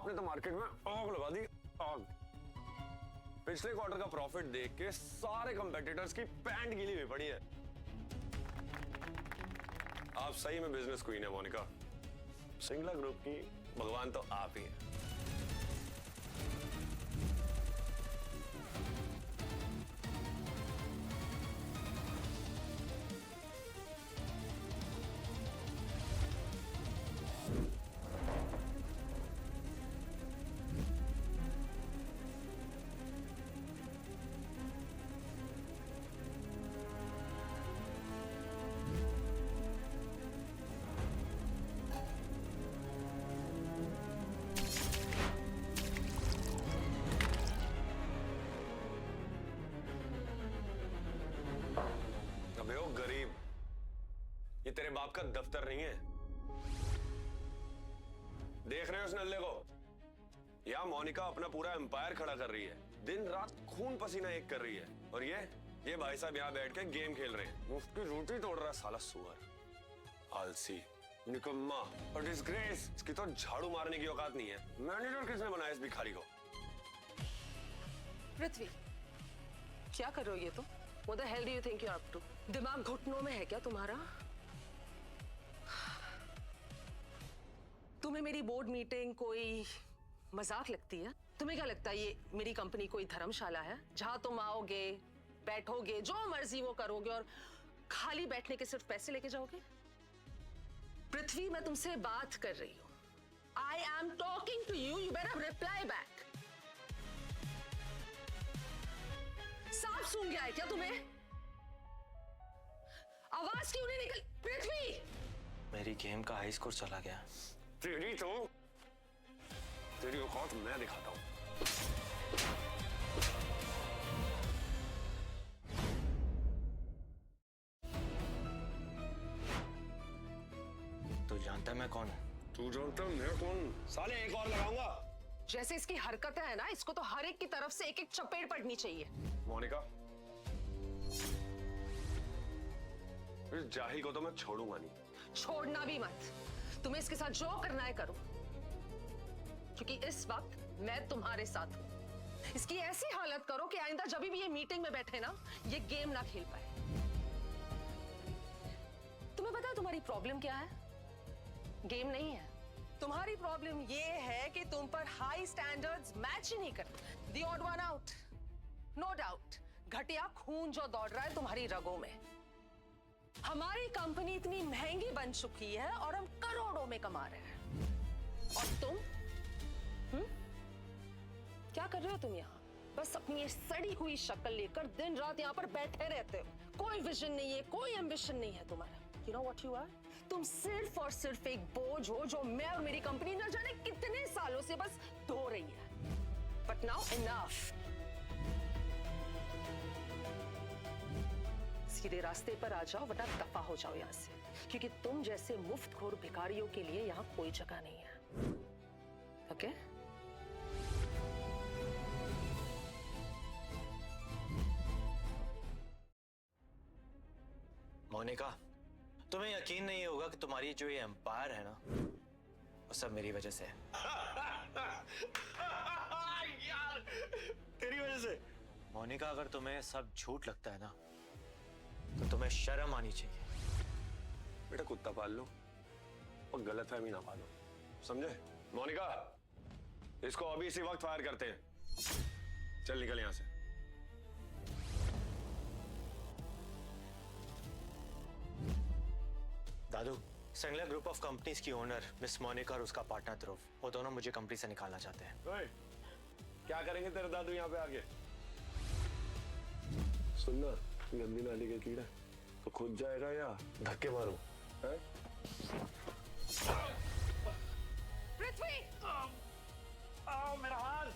आपने तो मार्केट में आग लगा दी, आग। पिछले क्वार्टर का प्रॉफिट देख के सारे कंपेटिटर्स की पैंट गीली हुई पड़ी है। आप सही में बिजनेस क्वीन है मोनिका। सिंगला ग्रुप की भगवान तो आप ही हैं। अबे ओ गरीब, ये तेरे बाप का दफ्तर नहीं है। देख रहे हो उस नल्ले को? यहां मोनिका अपना पूरा एम्पायर खड़ा कर रही है, दिन रात खून पसीना एक कर रही है, और ये भाई साहब यहां बैठ के गेम खेल रहे हैं। मुफ्त की रोटी तोड़ रहा है साला सुअर, आलसी, निकम्मा और डिस्ग्रेस। इसकी तो झाड़ू मारने की औकात नहीं है। मैनेजर किसने बनाया इस भिखारी को? पृथ्वी, क्या कर रहे हो ये तुम? What the hell do you think you're up to? दिमाग घुटनों में है क्या तुम्हारा? तुम्हें मेरी बोर्ड मीटिंग कोई मजाक लगती है? तुम्हें क्या लगता है ये मेरी कंपनी कोई धर्मशाला है जहां तुम आओगे, बैठोगे, जो मर्जी वो करोगे और खाली बैठने के सिर्फ पैसे लेके जाओगे? पृथ्वी, मैं तुमसे बात कर रही हूं। I am talking to you. You better reply back. सांप सूंघ गया है क्या तुम्हें? आवाज क्यों नहीं निकल? पृथ्वी, मेरी गेम का हाई स्कोर चला गया। तेरी औकात मैं दिखाता हूं। तू जानता है मैं कौन हूं? तू जानता है मैं कौन? साले एक और लगाऊंगा। जैसे इसकी हरकतें है ना, इसको तो हर एक की तरफ से एक एक चपेट पड़नी चाहिए। मोनिका, इस जाहिल को तो मैं छोड़ूंगा नहीं। छोड़ना भी मत। तुम्हें इसके साथ जो करना है करो, क्योंकि इस वक्त मैं तुम्हारे साथ हूं। इसकी ऐसी हालत करो कि आइंदा जब भी ये मीटिंग में बैठे ना, ये गेम ना खेल पाए। तुम्हें पता है तुम्हारी प्रॉब्लम क्या है? गेम नहीं है। तुम्हारी प्रॉब्लम ये है कि तुम पर हाई स्टैंडर्ड्स मैच ही नहीं करते। The odd one out, no doubt. घटिया खून जो दौड़ रहा है तुम्हारी रगों में। हमारी कंपनी इतनी महंगी बन चुकी है और हम करोड़ों में कमा रहे हैं, और तुम क्या कर रहे हो? तुम यहाँ बस अपनी ये सड़ी हुई शक्ल लेकर दिन रात यहाँ पर बैठे रहते हो। कोई विजन नहीं है, कोई एम्बिशन नहीं है तुम्हारा। You know what you are? तुम सिर्फ और सिर्फ एक बोझ हो जो मैं और मेरी कंपनी न जाने कितने सालों से बस धो रही है। But now enough. सीधे रास्ते पर आ जाओ, वरना दफा हो जाओ यहाँ से, क्योंकि तुम जैसे मुफ्तखोर भिखारियों के लिए यहाँ कोई जगह नहीं है। ओके? मोनिका, तुम्हें यकीन नहीं होगा कि तुम्हारी जो ये एम्पायर है ना, वो सब मेरी वजह से है। यार, तेरी वजह से। मोनिका, अगर तुम्हें सब झूठ लगता है ना, तो तुम्हें शर्म आनी चाहिए। बेटा, कुत्ता पाल लो और गलतफहमी ना पालो, समझे? मोनिका, इसको अभी इसी वक्त फायर करते हैं। चल निकल यहां से। दादू, सिंगला ग्रुप ऑफ कंपनीज की ओनर मिस मोनिका और उसका पार्टनर ध्रुव, वो दोनों मुझे कंपनी से निकालना चाहते हैं। ओए, क्या करेंगे तेरे दादू यहाँ पे आके? सुनना, गंदी नाली के कीड़ा तो खुद जाएगा या धक्के मारूं? पृथ्वी! आओ, मेरा हाथ,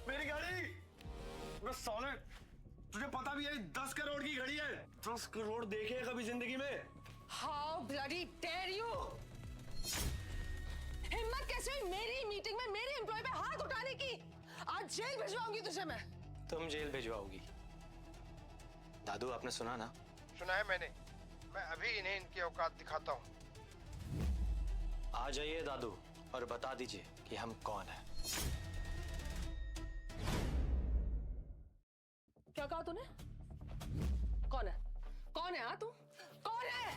मेरी गाड़ी। बस साले, तुझे पता भी है 10 करोड़ की घड़ी है। 10 करोड़ देखे कभी जिंदगी में? How bloody dare you! हिम्मत कैसे हुई मेरी मीटिंग में मेरे एम्प्लॉय पे हाथ उठाने की? आज जेल भिजवाऊंगी तुझे मैं। तुम जेल भिजवाओगी? दादू, आपने सुना ना? सुना है मैंने। मैं अभी इन्हें इनकी औकात दिखाता हूँ। आ जाइए दादू और बता दीजिए कि हम कौन हैं। क्या कहा तूने? कौन है? कौन है? हाँ तू कौन है?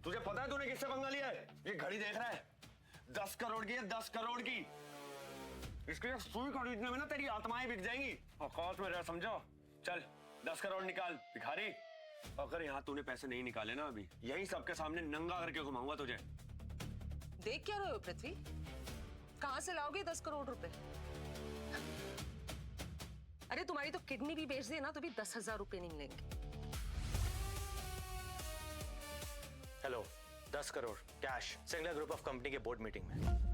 तुझे पता है तूने किससे पंगा लिया है? ये घड़ी देख रहा है, 10 करोड़ की है, 10 करोड़ की। इसके लिए सुई खरीदने में ना तेरी आत्माएं बिक जाएंगी। औकात में रह, समझो। चल 10 करोड़ निकाल भिखारी। अगर यहाँ तूने पैसे नहीं निकाले ना अभी, यही सबके सामने नंगा करके घुमाऊंगा तुझे। देख क्या रहे हो पृथ्वी? कहां से लाओगे 10 करोड़ रुपए? अरे तुम्हारी तो किडनी भी बेच दे ना तो भी 10,000 रुपए नहीं मिलेंगे। Hello, 10 crore cash Singla group of company के बोर्ड मीटिंग में।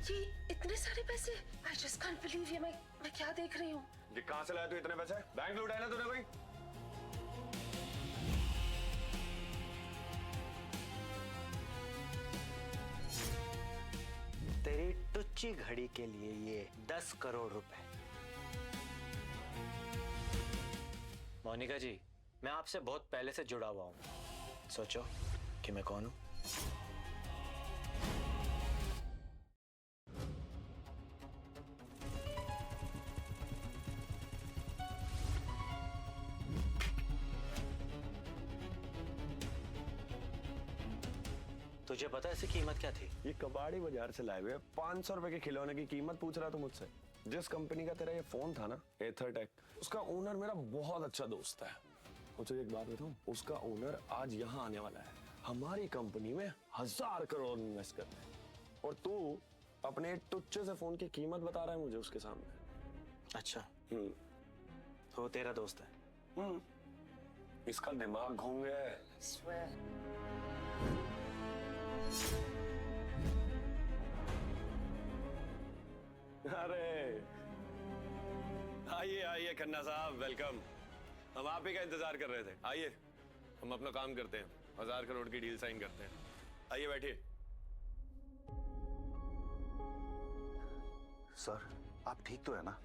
ये इतने सारे पैसे, I just can't believe ये मैं क्या देख रही हूँ। ये कहां से लाया तू इतने पैसे? बैंक लूटा है ना तूने भाई? तेरी टुच्ची घड़ी के लिए ये 10 करोड़ रुपए। मोनिका जी, मैं आपसे बहुत पहले से जुड़ा हुआ हूं। सोचो कि मैं कौन हूं। तुझे पता है इसकी कीमत क्या थी? ये कबाड़ी बाजार से लाए हुए 500 रुपए के खिलौने की कीमत पूछ रहा तू मुझसे। जिस कंपनी का तेरा ये फोन था ना, एथरटेक, उसका ओनर मेरा बहुत अच्छा दोस्त है। और तुझे एक बात बताऊं, उसका ओनर आज यहाँ आने वाला है हमारी कंपनी में 1000 करोड़ इन्वेस्ट करने। और तू अपने टुच्चे से फोन की कीमत बता रहा है मुझे उसके सामने। अच्छा, तो तेरा दोस्त है? इसका दिमाग घूम गया है। अरे आइए आइए खन्ना साहब, वेलकम। हम आप ही का इंतजार कर रहे थे। आइए, हम अपना काम करते हैं, 1000 करोड़ की डील साइन करते हैं। आइए बैठिए। सर, आप ठीक तो है ना?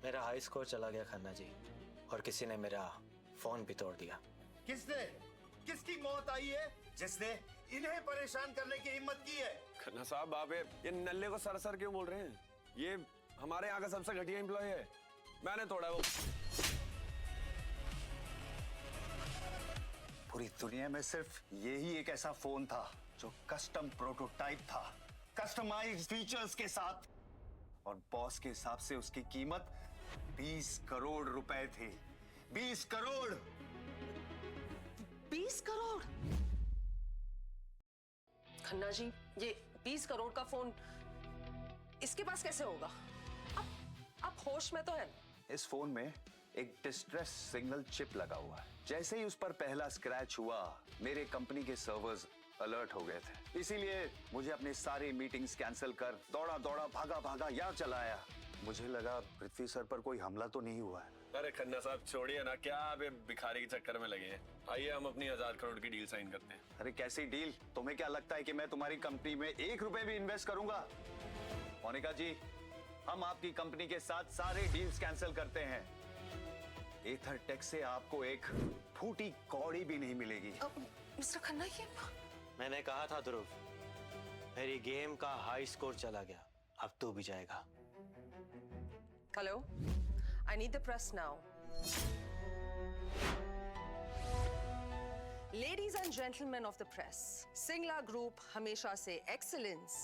मेरा हाई स्कोर चला गया खन्ना जी, और किसी ने मेरा फोन भी तोड़ दिया। किसने? किसकी मौत आई है जिसने इन्हें परेशान करने की हिम्मत की है? खन्ना साहब, आप ये नल्ले को सर सर क्यों बोल रहे हैं? ये हमारे यहाँ का सबसे घटिया एम्प्लॉय है, मैंने तोड़ा वो। पूरी दुनिया में सिर्फ यही एक ऐसा फोन था जो कस्टम प्रोटोटाइप था, कस्टमाइज्ड फीचर्स के साथ, और बॉस के हिसाब से उसकी कीमत 20 करोड़ रुपए थी। 20 करोड़! 20 करोड़? खन्ना जी, ये 20 करोड़ का फोन इसके पास कैसे होगा? आप होश में तो है? इस फोन में एक डिस्ट्रेस सिग्नल चिप लगा हुआ है। जैसे ही उस पर पहला स्क्रैच हुआ, मेरे कंपनी के सर्वर्स अलर्ट हो गए थे। इसीलिए मुझे अपनी सारी मीटिंग्स कैंसिल कर दौड़ा दौड़ा भागा भागा यहाँ चला आया। मुझे लगा पृथ्वी सर पर कोई हमला तो नहीं हुआ है। अरे खन्ना साहब छोड़िए ना, क्या आप ये भिखारी के चक्कर में लगे हैं? आइए हम अपनी 1000 करोड़ की डील साइन करते हैं। अरे कैसी डील? तुम्हें क्या लगता है कि मैं तुम्हारी कंपनी में 1 रुपए भी इन्वेस्ट करूंगा? मोनिका जी, हम आपकी कंपनी के साथ सारे डील्स कैंसिल करते हैं। एथरटेक से आपको एक फूटी कौड़ी भी नहीं मिलेगी। मिस्टर खन्ना, ये मैंने कहा था ध्रुव, मेरी गेम का हाई स्कोर चला गया, अब तू भी जाएगा। Hello, I need the press now. Ladies and gentlemen of the press, Singla group हमेशा से एक्सीलेंस,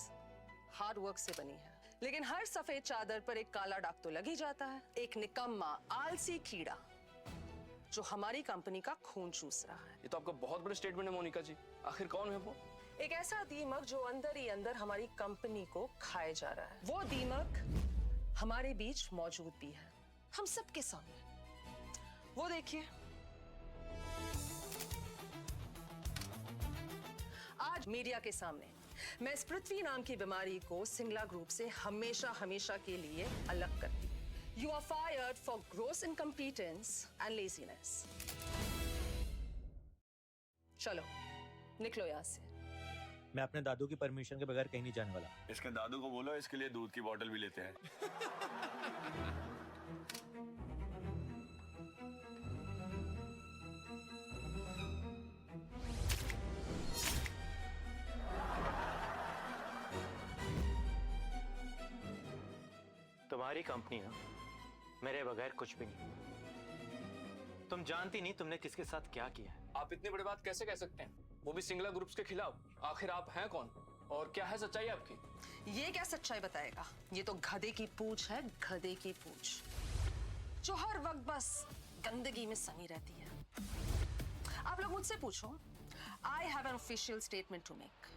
हार्ड वर्क से बनी है, लेकिन हर सफेद चादर पर एक काला दाग तो लग ही जाता है। एक निकम्मा आलसी कीड़ा जो हमारी कंपनी का खून चूस रहा है। ये तो आपका बहुत बड़ा स्टेटमेंट है मोनिका जी। आखिर कौन है वो? एक ऐसा दीमक जो अंदर ही अंदर हमारी कंपनी को खाए जा रहा है। वो दीमक हमारे बीच मौजूद भी है, हम सबके सामने। वो देखिए, आज मीडिया के सामने मैं इस पृथ्वी नाम की बीमारी को सिंगला ग्रुप से हमेशा हमेशा के लिए अलग करती हूं। You are fired for gross incompetence and laziness. चलो निकलो यहाँ से। मैं अपने दादू की परमिशन के बगैर कहीं नहीं जाने वाला। इसके दादू को बोलो इसके लिए दूध की बोतल भी लेते हैं। तुम्हारी कंपनी ना मेरे बगैर कुछ भी नहीं। तुम जानती नहीं तुमने किसके साथ क्या किया है। आप इतनी बड़ी बात कैसे कह सकते हैं, वो भी सिंगला ग्रुप्स के खिलाफ? आखिर आप हैं कौन और क्या है सच्चाई आपकी? ये क्या सच्चाई बताएगा? ये तो गधे की पूंछ है, गधे की पूंछ, जो हर वक्त बस गंदगी में सनी रहती है। आप लोग मुझसे पूछो, I have an official statement to make.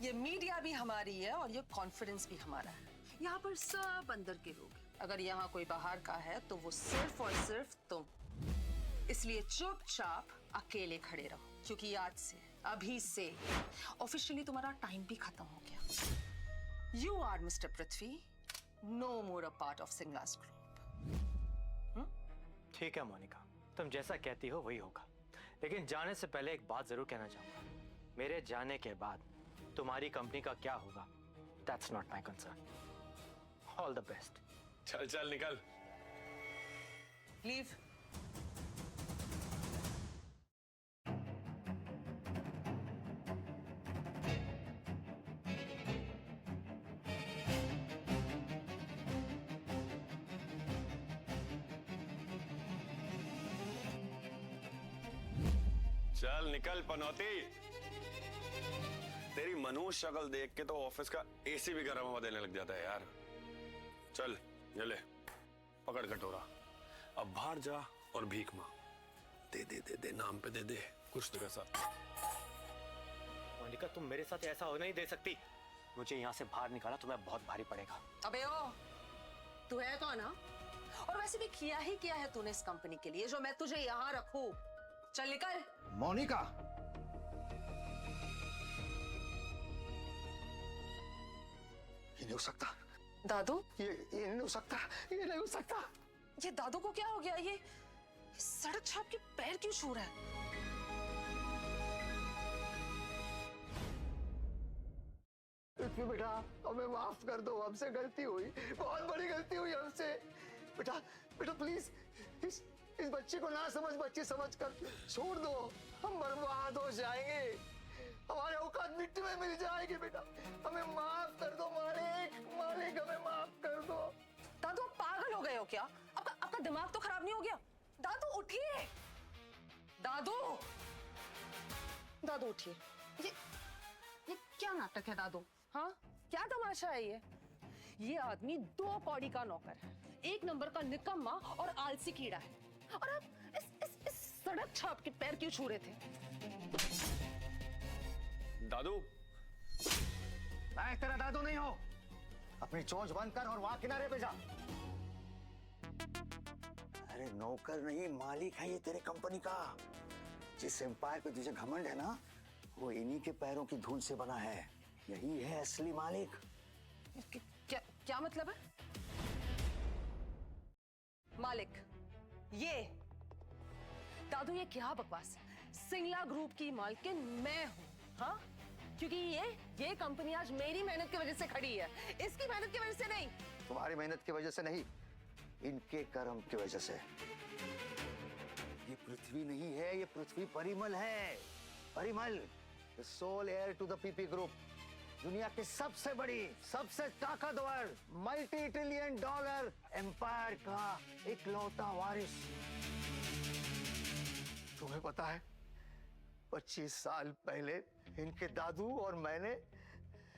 ये मीडिया भी हमारी है और ये कॉन्फिडेंस भी हमारा है। यहाँ पर सब अंदर के लोग हैं। अगर यहाँ कोई बाहर का है तो वो सिर्फ और सिर्फ तुम। इसलिए चुपचाप अकेले खड़े रहो, क्योंकि आज से, अभी से ऑफिशियली तुम्हारा टाइम भी खत्म हो गया। You are mister Prithvi, no more a part of Singla's group. ठीक है मोनिका, तुम जैसा कहती हो वही होगा, लेकिन जाने से पहले एक बात जरूर कहना चाहूंगा। मेरे जाने के बाद तुम्हारी कंपनी का क्या होगा, that's not my concern. All the best. चल चल निकल। लीव। चल निकल पनौती। तेरी मनहूस शक्ल देख के तो ऑफिस का एसी भी गर्म हवा देने लग जाता है यार। चल ये ले, पकड़ कटोरा, अब बाहर जा और भीख मांग। दे दे दे दे, नाम पे दे दे कुछ तो पैसा। मोनिका तुम मेरे साथ ऐसा होने नहीं दे सकती। मुझे यहाँ से बाहर निकाला तुम्हें बहुत भारी पड़ेगा। अबे ओ, तू है कौन? हा? और वैसे भी किया ही क्या है तूने इस कंपनी के लिए जो मैं तुझे यहाँ रखूं? चल निकल। मोनिका, ये नहीं हो सकता। दादू, ये नहीं हो सकता, ये नहीं हो सकता। ये दादू को क्या हो गया? ये सड़क छाप के पैर क्यों छू रहा है? पृथ्वी बेटा, हमें माफ कर दो, हमसे गलती हुई, बहुत बड़ी गलती हुई हमसे। बेटा बेटा प्लीज इस बच्चे को ना समझ बच्ची समझ कर छोड़ दो। हम बर्बाद हो जाएंगे, हमारे औकात मिट्टी में मिल जाएगी। बेटा हमें माफ कर दो मालिक, मालिक हमें माफ कर दो। दादू आप पागल हो गए हो क्या? आपका दिमाग तो खराब नहीं हो गया? दादू उठिए, दादू, दादू उठिए। ये क्या नाटक है दादू? हाँ, क्या तमाशा है ये आदमी 2 कौड़ी का नौकर है, 1 नंबर का निकम्मा और आलसी कीड़ा है, और आप इस सड़क छाप के पैर क्यों छू रहे थे? दादू, मैं तेरा दादू नहीं हूं। अपनी चोंच बंद कर और वहां किनारे पे जा। अरे नौकर नहीं, मालिक है ये तेरे कंपनी का। जिस एम्पायर पे तुझे घमंड है ना, वो इन्हीं के पैरों की धूल से बना है। यही है असली मालिक। क्या मतलब है? मालिक ये दादू, ये क्या बकवास है? सिंगला ग्रुप की मालकिन मैं हूँ, हाँ? क्योंकि ये कंपनी आज मेरी मेहनत की वजह से खड़ी है, इसकी मेहनत की वजह से नहीं। तुम्हारी मेहनत की वजह से नहीं, इनके कर्म की वजह से। ये पृथ्वी नहीं है, ये पृथ्वी परिमल है। Parimal, the sole heir to the PP group, दुनिया की सबसे बड़ी, सबसे ताकतवर, $multi trillion एम्पायर का इकलौता वारिस। तुम्हें पता है 25 साल पहले इनके दादू और मैंने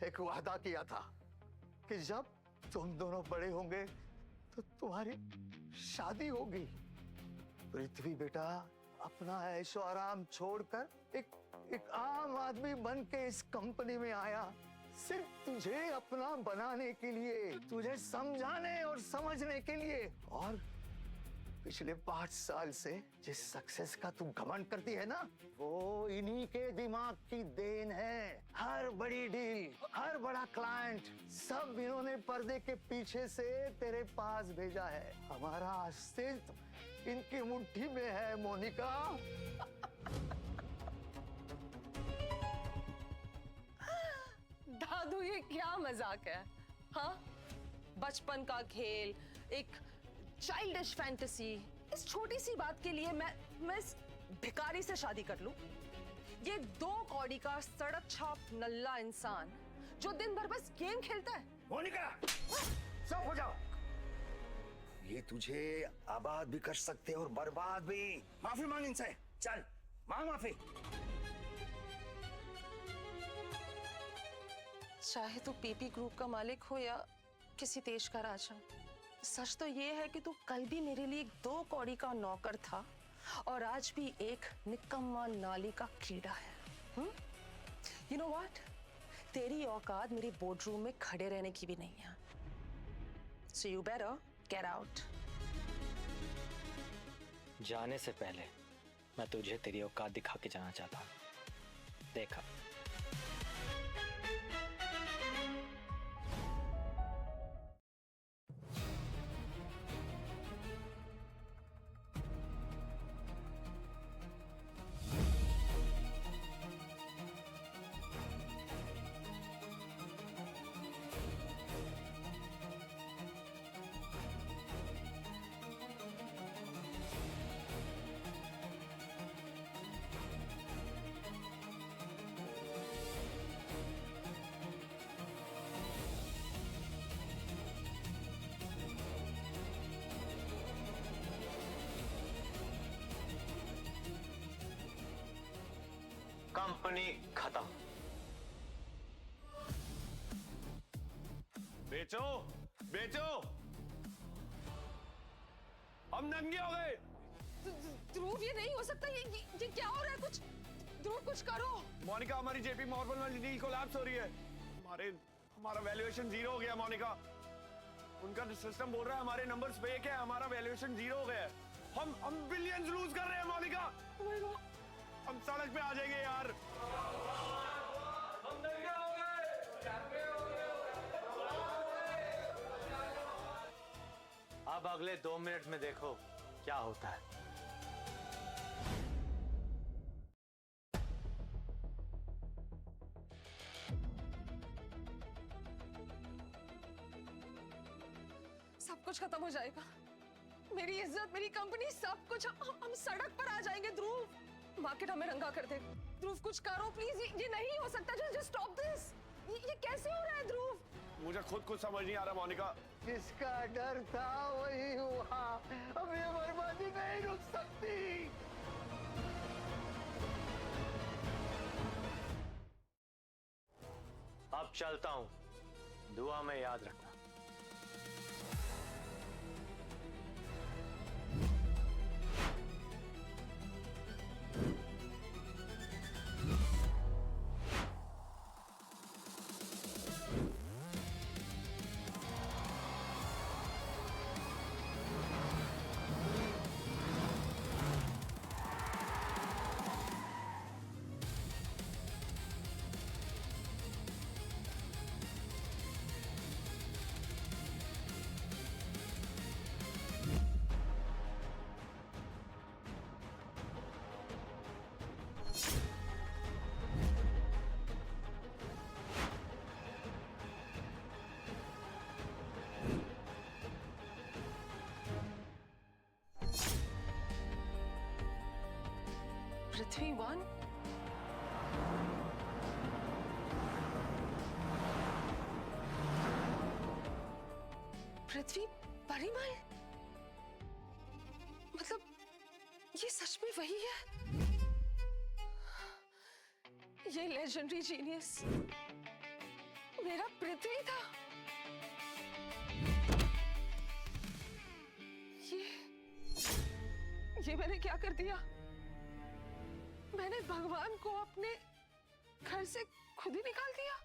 एक वादा किया था कि जब तुम दोनों बड़े होंगे तो तुम्हारी शादी होगी। पृथ्वी बेटा अपना ऐशो आराम छोड़कर एक आम आदमी बन के इस कंपनी में आया, सिर्फ तुझे अपना बनाने के लिए, तुझे समझाने और समझने के लिए। और पिछले 5 साल से जिस सक्सेस का तुम घमंड करती है ना, वो इन्हीं के दिमाग की देन है। हर बड़ी डील, हर बड़ा क्लाइंट, सब इन्होंने पर्दे के पीछे से तेरे पास भेजा है। हमारा अस्तित्व इनकी मुट्ठी में है मोनिका। दादू ये क्या मजाक है? हाँ, बचपन का खेल, एक चाइल्डिश फैंटेसी, इस छोटी सी बात के लिए मैं इस भिखारी से शादी कर लूं? ये 2 कौड़ी का सड़क छाप नल्ला इंसान जो दिन भर बस गेम खेलता है। मोनिका, चुप हो जाओ। ये तुझे आबाद भी कर सकते और बर्बाद भी। माफी मांग इनसे, चल मांग माफी। चाहे तू पीपी ग्रुप का मालिक हो या किसी देश का राजा, सच तो ये है कि तू कल भी मेरे लिए एक 2 कौड़ी का नौकर था और आज भी एक निकम्मा नाली का कीड़ा है। यू नो व्हाट, तेरी औकात मेरी बोर्डरूम में खड़े रहने की भी नहीं है। So you better get out. जाने से पहले मैं तुझे तेरी औकात दिखा के जाना चाहता हूं। देखा। कंपनी खत्म। बेचो बेचो, हम नंगे हो गए। ध्रुव, ये नहीं हो सकता। ये क्या हो रहा है? कुछ ध्रुव, कुछ करो। मोनिका, हमारी जेपी मॉर्गन वाली डील कोलैप्स हो रही है। हमारा वैल्यूएशन 0 हो गया मोनिका। उनका सिस्टम बोल रहा है हमारे नंबर्स फेक है, हमारा वैल्यूएशन 0 हो गया है। हम बिलियंस लूज कर रहे हैं मोनिका। Oh my God. हम सड़क पे आ जाएंगे यार। हम नंगे हो गए। अब अगले 2 मिनट में देखो क्या होता है। सब कुछ खत्म हो जाएगा। मेरी इज्जत, मेरी कंपनी, सब कुछ। हम सड़क पर आ जाएंगे ध्रुव। मार्केट हमें रंगा कर दे। ध्रुव, कुछ करो प्लीज। ये नहीं हो सकता। Just stop this. ये कैसे हो रहा है ध्रुव? मुझे खुद कुछ समझ नहीं आ रहा मोनिका। जिसका डर था वही हुआ। अब ये बर्बादी नहीं रुक सकती। अब चलता हूं, दुआ में याद रखना। पृथ्वी 1, पृथ्वी परिमल, मतलब ये सच में वही है? ये लेजेंडरी जीनियस मेरा पृथ्वी था। ये मैंने क्या कर दिया? मैंit भगवान को अपने घर से खुद ही निकाल दिया।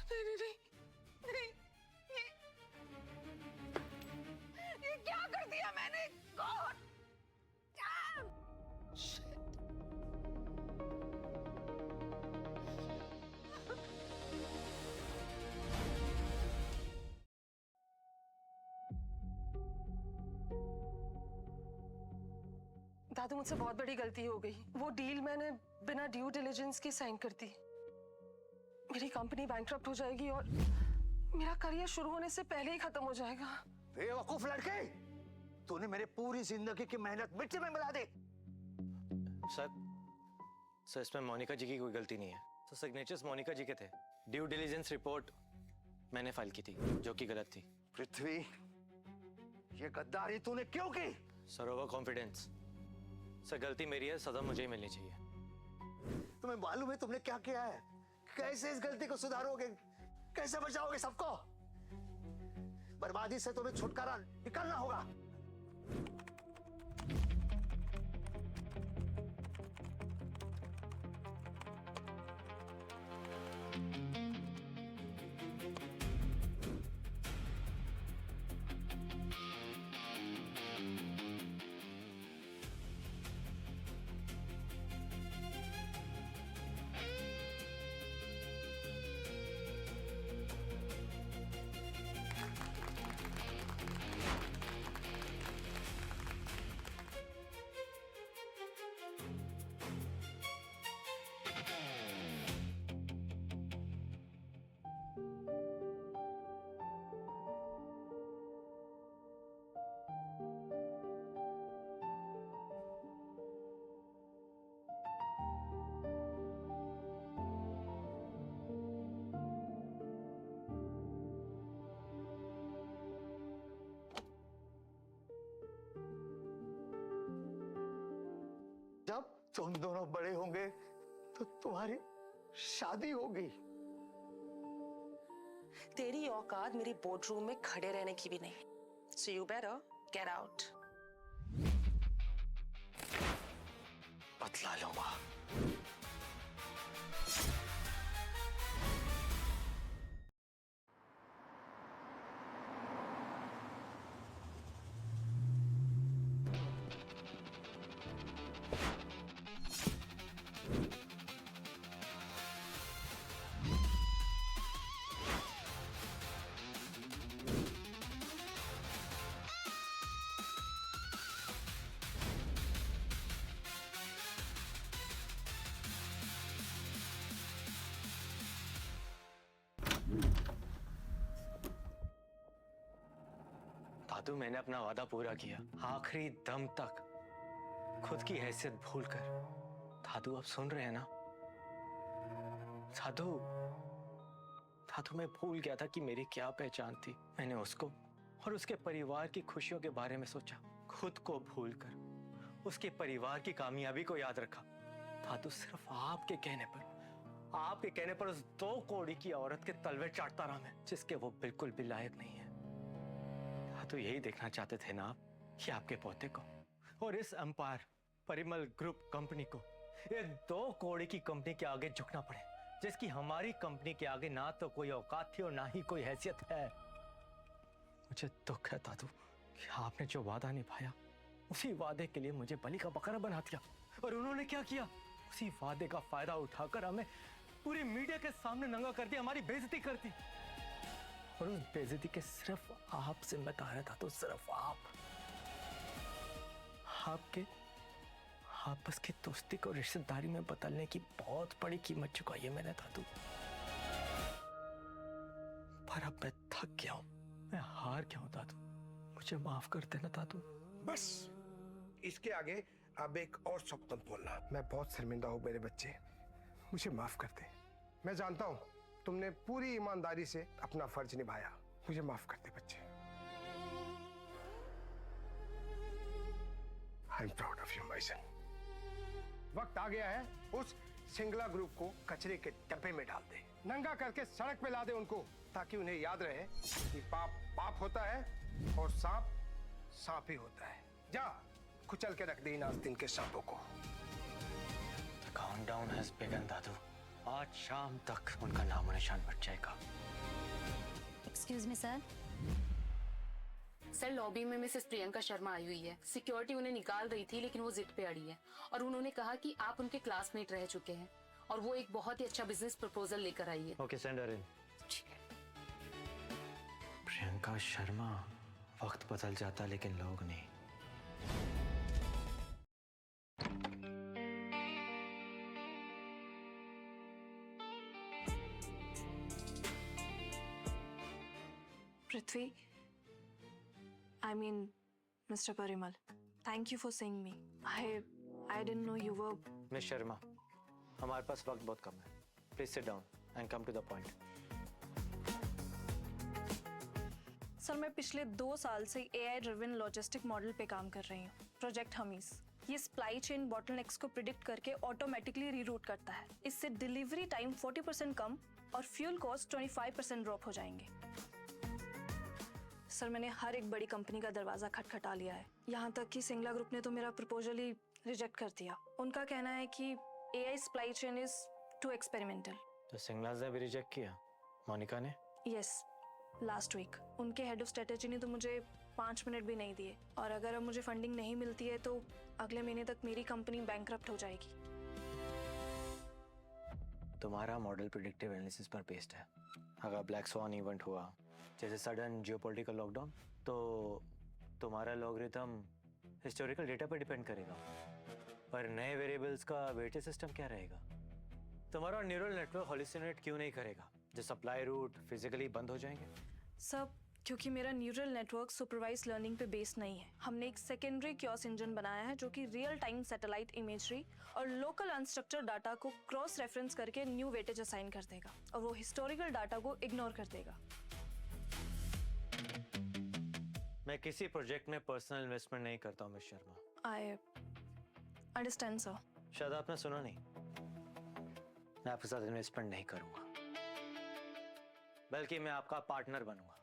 नहीं नहीं नहीं, नहीं ये क्या कर दिया मैंने? God damn shit. दादू, मुझसे बहुत बड़ी गलती हो गई। वो डील मैंने बिना ड्यू डिलिजेंस के साइन कर दी। मेरी कंपनी बैंकरप्ट हो जाएगी और मेरा करियर शुरू होने से पहले ही खत्म हो जाएगा। बेवकूफ लड़के, तूने मेरी पूरी जिंदगी की मेहनत मिट्टी में मिला दी। सर इसमें मोनिका जी की कोई गलती नहीं है। तो सिग्नेचर्स मोनिका जी के थे। ड्यू डिलिजेंस रिपोर्ट मैंने फाइल की थी जो कि गलत थी। पृथ्वी, ये गद्दारी तूने क्यों की? Sir over confidence. सर गलती मेरी है, सजा मुझे ही मिलनी चाहिए। तुम्हें मालूम है तुमने क्या किया है? कैसे इस गलती को सुधारोगे? कैसे बचाओगे सबको? बर्बादी से तुम्हें छुटकारा निकालना होगा। जब तुम दोनों बड़े होंगे तो तुम्हारी शादी होगी। तेरी औकात मेरी बोर्ड रूम में खड़े रहने की भी नहीं। So you better get out. बदला लूंगा। दादू मैंने अपना वादा पूरा किया, आखिरी दम तक खुद की हैसियत भूलकर। दादू आप सुन रहे हैं ना? दादू दादू मैं भूल गया था कि मेरी क्या पहचान थी। मैंने उसको और उसके परिवार की खुशियों के बारे में सोचा, खुद को भूलकर उसके परिवार की कामयाबी को याद रखा। दादू सिर्फ आपके कहने पर उस 2 कौड़ी की औरत के तलवे चाटता रहा मैं, जिसके वो बिल्कुल भी लायक नहीं है। तो यही देखना चाहते थे ना आप कि आपके पोते को और इस एम्पायर परिमल ग्रुप कंपनी को एक 2 कौड़ी की कंपनी के आगे झुकना पड़े, जिसकी हमारी कंपनी के आगे ना तो कोई औकात थी और ना ही कोई हैसियत है। मुझे दुख है दादू कि आपने जो वादा निभाया उसी वादे के लिए मुझे बलि का बकरा बना दिया। और उन्होंने क्या किया? उसी वादे का फायदा उठाकर हमें पूरी मीडिया के सामने नंगा कर दिया, हमारी बेइज्जती कर दी। और उस बेइज्जती के सिर्फ आप जिम्मेदार था, तो सिर्फ आपके आपस की दोस्ती को रिश्तेदारी में बदलने की बहुत बड़ी कीमत चुकाई है मैंने दादू। पर अब मैं थक गया हूं, मैं हार गया हूं दादू, मुझे माफ कर देना दादू। बस इसके आगे अब एक और शब्द मत बोलना। मैं बहुत शर्मिंदा हूं मेरे बच्चे, मुझे माफ कर दे। मैं जानता हूं तुमने पूरी ईमानदारी से अपना फर्ज निभाया, मुझे माफ कर दे बच्चे। I am proud of you my son. वक्त आ गया है उस सिंगला ग्रुप को कचरे के डब्बे में डाल दे, नंगा करके सड़क पे ला दे उनको, ताकि उन्हें याद रहे कि पाप पाप होता है और सांप सांप ही होता है। जा कुचल के रख दे इन आस्तीन के सांपों को। The countdown has begun, दादू। आज शाम तक उनका नामो निशान मिट जाएगा। Excuse me sir. Sir lobby में मिसेस प्रियंका शर्मा आई हुई है। सिक्योरिटी उन्हें निकाल रही थी लेकिन वो जिद पे अड़ी है और उन्होंने कहा कि आप उनके क्लासमेट रह चुके हैं और वो एक बहुत ही अच्छा बिजनेस प्रपोजल लेकर आई है। ओके सेंड हर इन। प्रियंका शर्मा, वक्त बदल जाता लेकिन लोग नहीं। Prithvi, I mean, Mr. Parimal, thank you for seeing me. I didn't know you were. Miss Sharma, हमारे पास वक्त बहुत कम है. Please sit down and come to the point. Sir, मैं पिछले 2 साल से AI ड्रिवन लॉजिस्टिक मॉडल पे काम कर रही हूँ, प्रोजेक्ट हमीस. ये सप्लाई चेन बॉटलनेक्स को प्रिडिक्ट करके ऑटोमेटिकली रीरूट करता है. इससे डिलीवरी टाइम 40% कम और फ्यूल कॉस्ट 25% ड्रॉप हो जाएंगे. सर, मैंने हर एक बड़ी कंपनी का दरवाजा खटखटा लिया है. यहाँ तक कि सिंगला ग्रुप ने तो मेरा प्रपोजल ही रिजेक्ट कर दिया. उनका कहना है कि AI supply chain is too experimental. तो सिंगलाज ने भी रिजेक्ट किया, मोनिका ने? Yes, last week. उनके हेड ऑफ स्ट्रेटेजी ने तो मुझे 5 मिनट भी नहीं दिए. और अगर अब मुझे फंडिंग नहीं मिलती है तो अगले महीने तक मेरी कंपनी बैंकरप्ट हो जाएगी. तुम्हारा मॉडल प्रिडिक्टिव एनालिसिस पर बेस्ड है. अगर ब्लैक स्वान इवेंट हुआ, जैसे सडन जियोपॉलिटिकल लॉकडाउन, तो तुम्हारा लॉगरिथम हिस्टोरिकल डेटा पर डिपेंड करेगा. पर नए वेरिएबल्स का वेटेज सिस्टम क्या रहेगा? तुम्हारा न्यूरल नेटवर्क हॉल्यूसिनेट क्यों नहीं करेगा? जो सप्लाई रूट फिजिकली बंद हो जाएंगे? सब क्योंकि मेरा न्यूरल नेटवर्क सुपरवाइज लर्निंग पे बेस्ड नहीं है. हमने एक सेकेंडरी क्योस इंजन बनाया है जो कि रियल टाइम सैटेलाइट इमेजरी और लोकल अनस्ट्रक्चर्ड डाटा को क्रॉस रेफरेंस करके न्यू वेटेज असाइन कर देगा और वो हिस्टोरिकल डाटा को इग्नोर कर देगा. मैं किसी प्रोजेक्ट में पर्सनल इन्वेस्टमेंट नहीं करता हूँ miss Sharma. I understand sir. शायद आपने सुना नहीं. मैं आपके साथ इन्वेस्टमेंट नहीं करूंगा, बल्कि मैं आपका पार्टनर बनूंगा.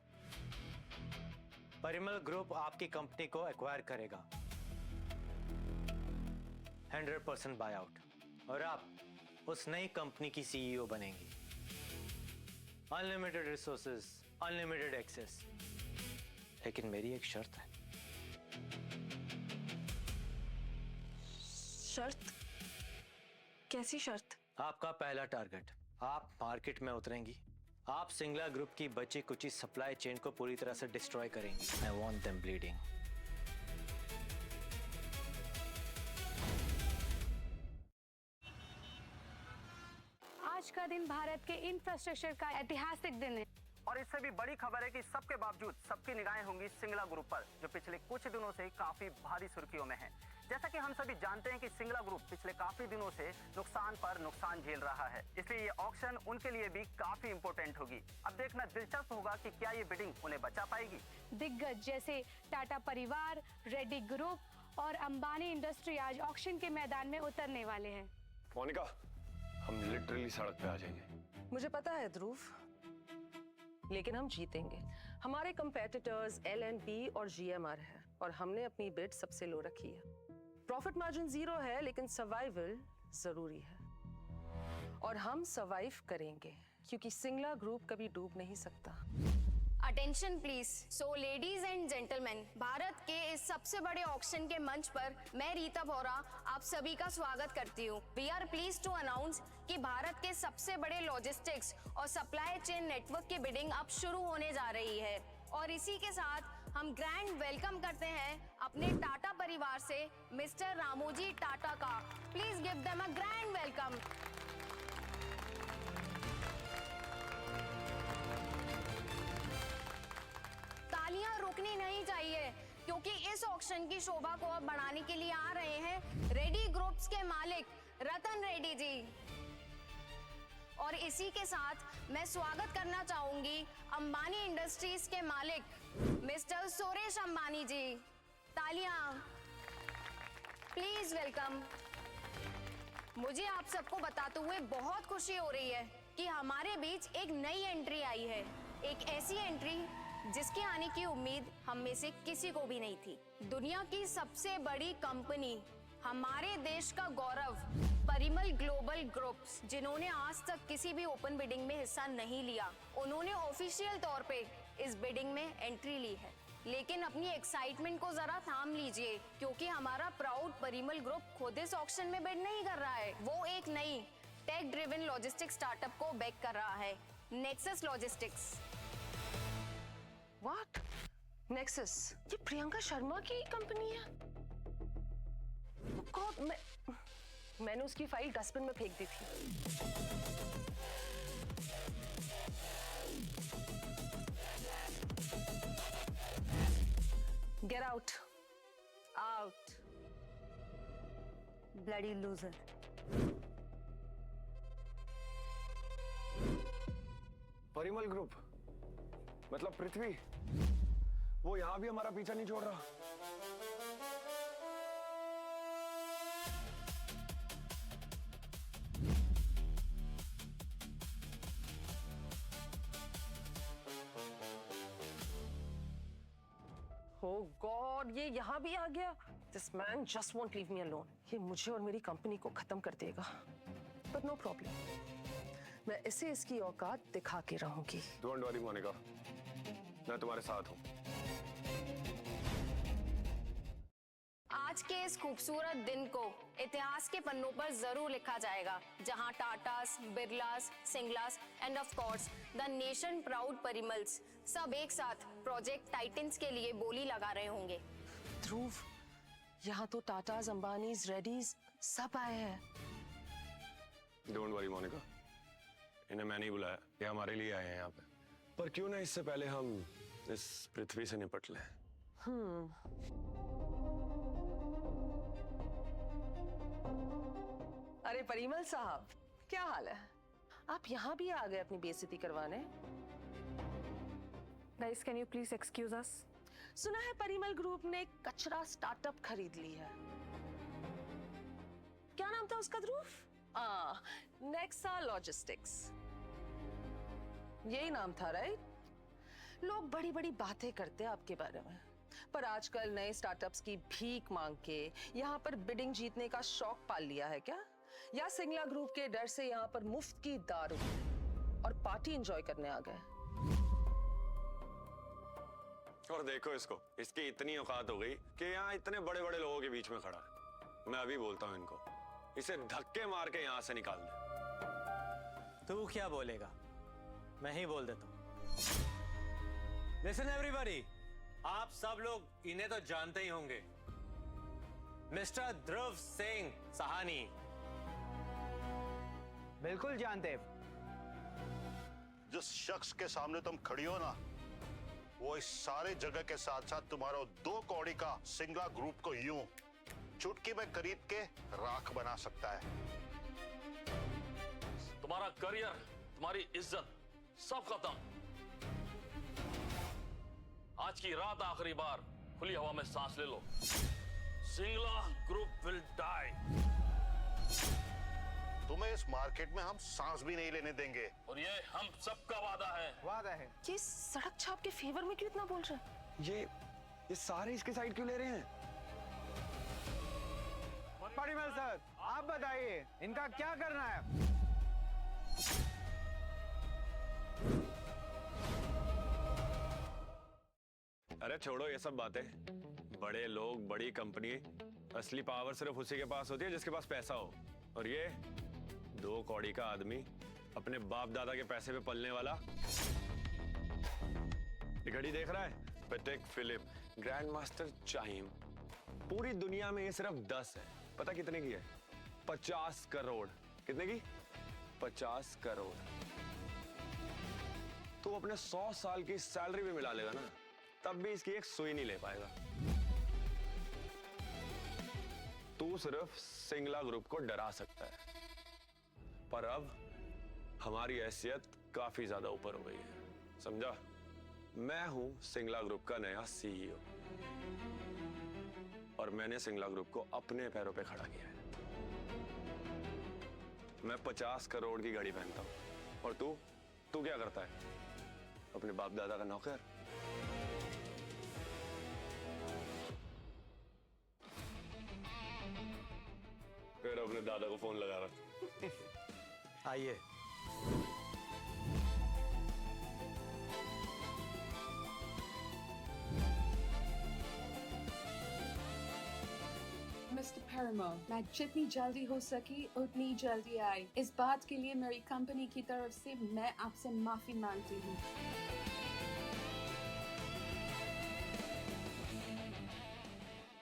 परिमल ग्रुप आपकी कंपनी को एक्वायर करेगा, 100% बाय आउट, और आप उस नई कंपनी की CEO बनेंगी. Unlimited resources, unlimited access. लेकिन मेरी एक शर्त है. शर्त? कैसी शर्त? आपका पहला टारगेट, आप मार्केट में उतरेंगी, आप सिंगला ग्रुप की बची कुची सप्लाई चेन को पूरी तरह से डिस्ट्रॉय करेंगी. I want them bleeding. आज का दिन भारत के इंफ्रास्ट्रक्चर का ऐतिहासिक दिन है. और इससे भी बड़ी खबर है कि सबके बावजूद सबकी निगाहें होंगी सिंगला ग्रुप पर, जो पिछले कुछ दिनों से काफी भारी सुर्खियों में है. जैसा कि हम सभी जानते हैं कि सिंगला ग्रुप पिछले काफी दिनों से नुकसान पर नुकसान झेल रहा है, इसलिए ये ऑक्शन उनके लिए भी काफी इंपॉर्टेंट होगी. अब देखना दिलचस्प होगा कि क्या ये बिडिंग उन्हें बचा पाएगी. दिग्गज जैसे टाटा परिवार, रेड्डी ग्रुप और अंबानी इंडस्ट्री आज ऑक्शन के मैदान में उतरने वाले हैं. मोनिका, हम लिटरली सड़क पे आ जाएंगे. मुझे पता है ध्रुव, लेकिन हम जीतेंगे. हमारे कंपेटिटर्स L&B और GMR है और हमने अपनी बिड सबसे लो रखी है. प्रॉफिट मार्जिन 0 है, लेकिन सर्वाइवल जरूरी है और हम सर्वाइव करेंगे क्योंकि सिंगला ग्रुप कभी डूब नहीं सकता. Attention please. So ladies and gentleman, Bharat के इस सबसे बड़े ऑक्शन के मंच पर मैं रीता बोरा आप सभी का स्वागत करती हूँ. We are please to announce कि भारत के सबसे बड़े लॉजिस्टिक्स और सप्लाई चेन नेटवर्क की बिडिंग अब शुरू होने जा रही है. और इसी के साथ हम ग्रैंड वेलकम करते हैं अपने टाटा परिवार से मिस्टर रामोजी टाटा का. Please give them a grand welcome. तालियां रुकनी नहीं चाहिए क्योंकि इस ऑक्शन की शोभा को अब बढ़ाने के लिए आ रहे हैं रेड्डी ग्रुप्स के मालिक रतन रेड्डी जी. और इसी के साथ मैं स्वागत करना चाहूंगी अंबानी इंडस्ट्रीज के मालिक मिस्टर सुरेश अंबानी जी. तालियां प्लीज वेलकम. मुझे आप सबको बताते हुए बहुत खुशी हो रही है कि हमारे बीच एक नई एंट्री आई है. एक ऐसी एंट्री जिसके आने की उम्मीद हम में से किसी को भी नहीं थी. दुनिया की सबसे बड़ी कंपनी, हमारे देश का गौरव, परिमल ग्लोबल ग्रुप्स, जिन्होंने आज तक किसी भी ओपन बिडिंग में हिस्सा नहीं लिया, उन्होंने ऑफिशियल तौर पे इस बिडिंग में एंट्री ली है. लेकिन अपनी एक्साइटमेंट को जरा थाम लीजिए क्योंकि हमारा प्राउड परिमल ग्रुप खुद इस ऑक्शन में बिड नहीं कर रहा है. वो एक नई टेक ड्रिवन लॉजिस्टिक्स स्टार्टअप को बैक कर रहा है, नेक्सस लॉजिस्टिक्स. व्हाट? नेक्सस? ये प्रियंका शर्मा की कंपनी है? गॉड, मैंने उसकी फाइल डस्टबिन में फेंक दी थी. Get out. Out. Bloody loser. Parimal group मतलब पृथ्वी, वो यहां भी हमारा पीछा नहीं छोड़ रहा। Oh God, ये यहाँ भी आ गया। This man just won't leave me alone. ये मुझे और मेरी कंपनी को खत्म कर देगा। But no problem. मैं इसे इसकी औकात दिखा के रहूंगी। डोंट वरी मोनिका, मैं तुम्हारे साथ हूँ। आज के इस खूबसूरत दिन को इतिहास के पन्नों पर जरूर लिखा जाएगा, जहां Tatas, Birlas, Singlas and of course the nation proud Parimals सब एक साथ प्रोजेक्ट टाइटन्स के लिए बोली लगा रहे होंगे। ध्रुव, यहाँ तो टाटास, अंबानीज, रेड्डीज सब आए हैं। डोंट वरी मोनिका, इन्हें मैं नहीं बुलाया, ये हमारे लिए आए हैं यहाँ पे। पर क्यों ना इससे पहले हम इस पृथ्वी से निपट लें। अरे परिमल साहब, क्या हाल है? आप यहाँ भी आ गए अपनी बेइज्जती करवाने। Guys, can you please excuse us? सुना है परिमल ग्रुप ने एक कचरा स्टार्टअप खरीद ली है। क्या नाम था उसका ध्रुव? नेक्सा लॉजिस्टिक्स, यही नाम था, राइट? लोग बड़ी बड़ी बातें करते हैं आपके बारे में, पर आजकल नए स्टार्टअप्स की भीख मांग के यहाँ पर बिडिंग जीतने का शौक पाल लिया है क्या? या सिंगला ग्रुप के डर से यहाँ पर मुफ्त की दारू और पार्टी एंजॉय करने आ गए? और देखो इसको, इसकी इतनी औकात हो गई कि यहाँ इतने बड़े बड़े लोगों के बीच में खड़ा है। मैं अभी बोलता हूँ इनको, इसे धक्के मार के यहाँ से निकाल दे। तू क्या बोलेगा? मैं ही बोल देता हूँ। Listen everybody, आप सब लोग इन्हें तो जानते ही होंगे। मिस्टर ध्रुव सिंह साहनी। बिल्कुल जानते। जिस शख्स के सामने तुम खड़ी हो ना, वो इस सारे जगह के साथ साथ तुम्हारा 2 कौड़ी का सिंगला ग्रुप को यूं चुटकी में खरीद के राख बना सकता है। तुम्हारा करियर, तुम्हारी इज्जत सब खत्म। आज की रात आखिरी बार खुली हवा में सांस ले लो। Singla group will die. तुम्हें इस मार्केट में हम सांस भी नहीं लेने देंगे। और ये हम सबका वादा है। वादा है। ये सड़क छाप के फेवर में क्यों इतना बोल रहे हैं? ये सारे इसके साइड क्यों ले रहे हैं? परिमल सर, आप बताइए इनका क्या करना है? अरे छोड़ो ये सब बातें। बड़े लोग, बड़ी कंपनी, असली पावर सिर्फ उसी के पास होती है जिसके पास पैसा हो। और ये 2 कौड़ी का आदमी, अपने बाप दादा के पैसे पे पलने वाला। ये घड़ी देख रहा है? पेटेक फिलिप ग्रैंड मास्टर चाइम। पूरी दुनिया में ये सिर्फ 10 है। पता कितने की है? 50 करोड़। कितने की? 50 करोड़। तो अपने 100 साल की सैलरी भी मिला लेगा ना, तब भी इसकी एक सुई नहीं ले पाएगा। तू सिर्फ सिंगला ग्रुप को डरा सकता है, पर अब हमारी हैसियत काफी ज्यादा ऊपर हो गई है, समझा? मैं हूं सिंगला ग्रुप का नया सीईओ और मैंने सिंगला ग्रुप को अपने पैरों पे खड़ा किया है। मैं 50 करोड़ की घड़ी पहनता हूं और तू क्या करता है? अपने बाप दादा का नौकर। फिर अपने दादा को फोन लगा रहा। आइए। मिस्टर पेरुमल, मैं जितनी जल्दी हो सकी उतनी जल्दी आई। इस बात के लिए मेरी कंपनी की तरफ से मैं आपसे माफी मांगती हूँ।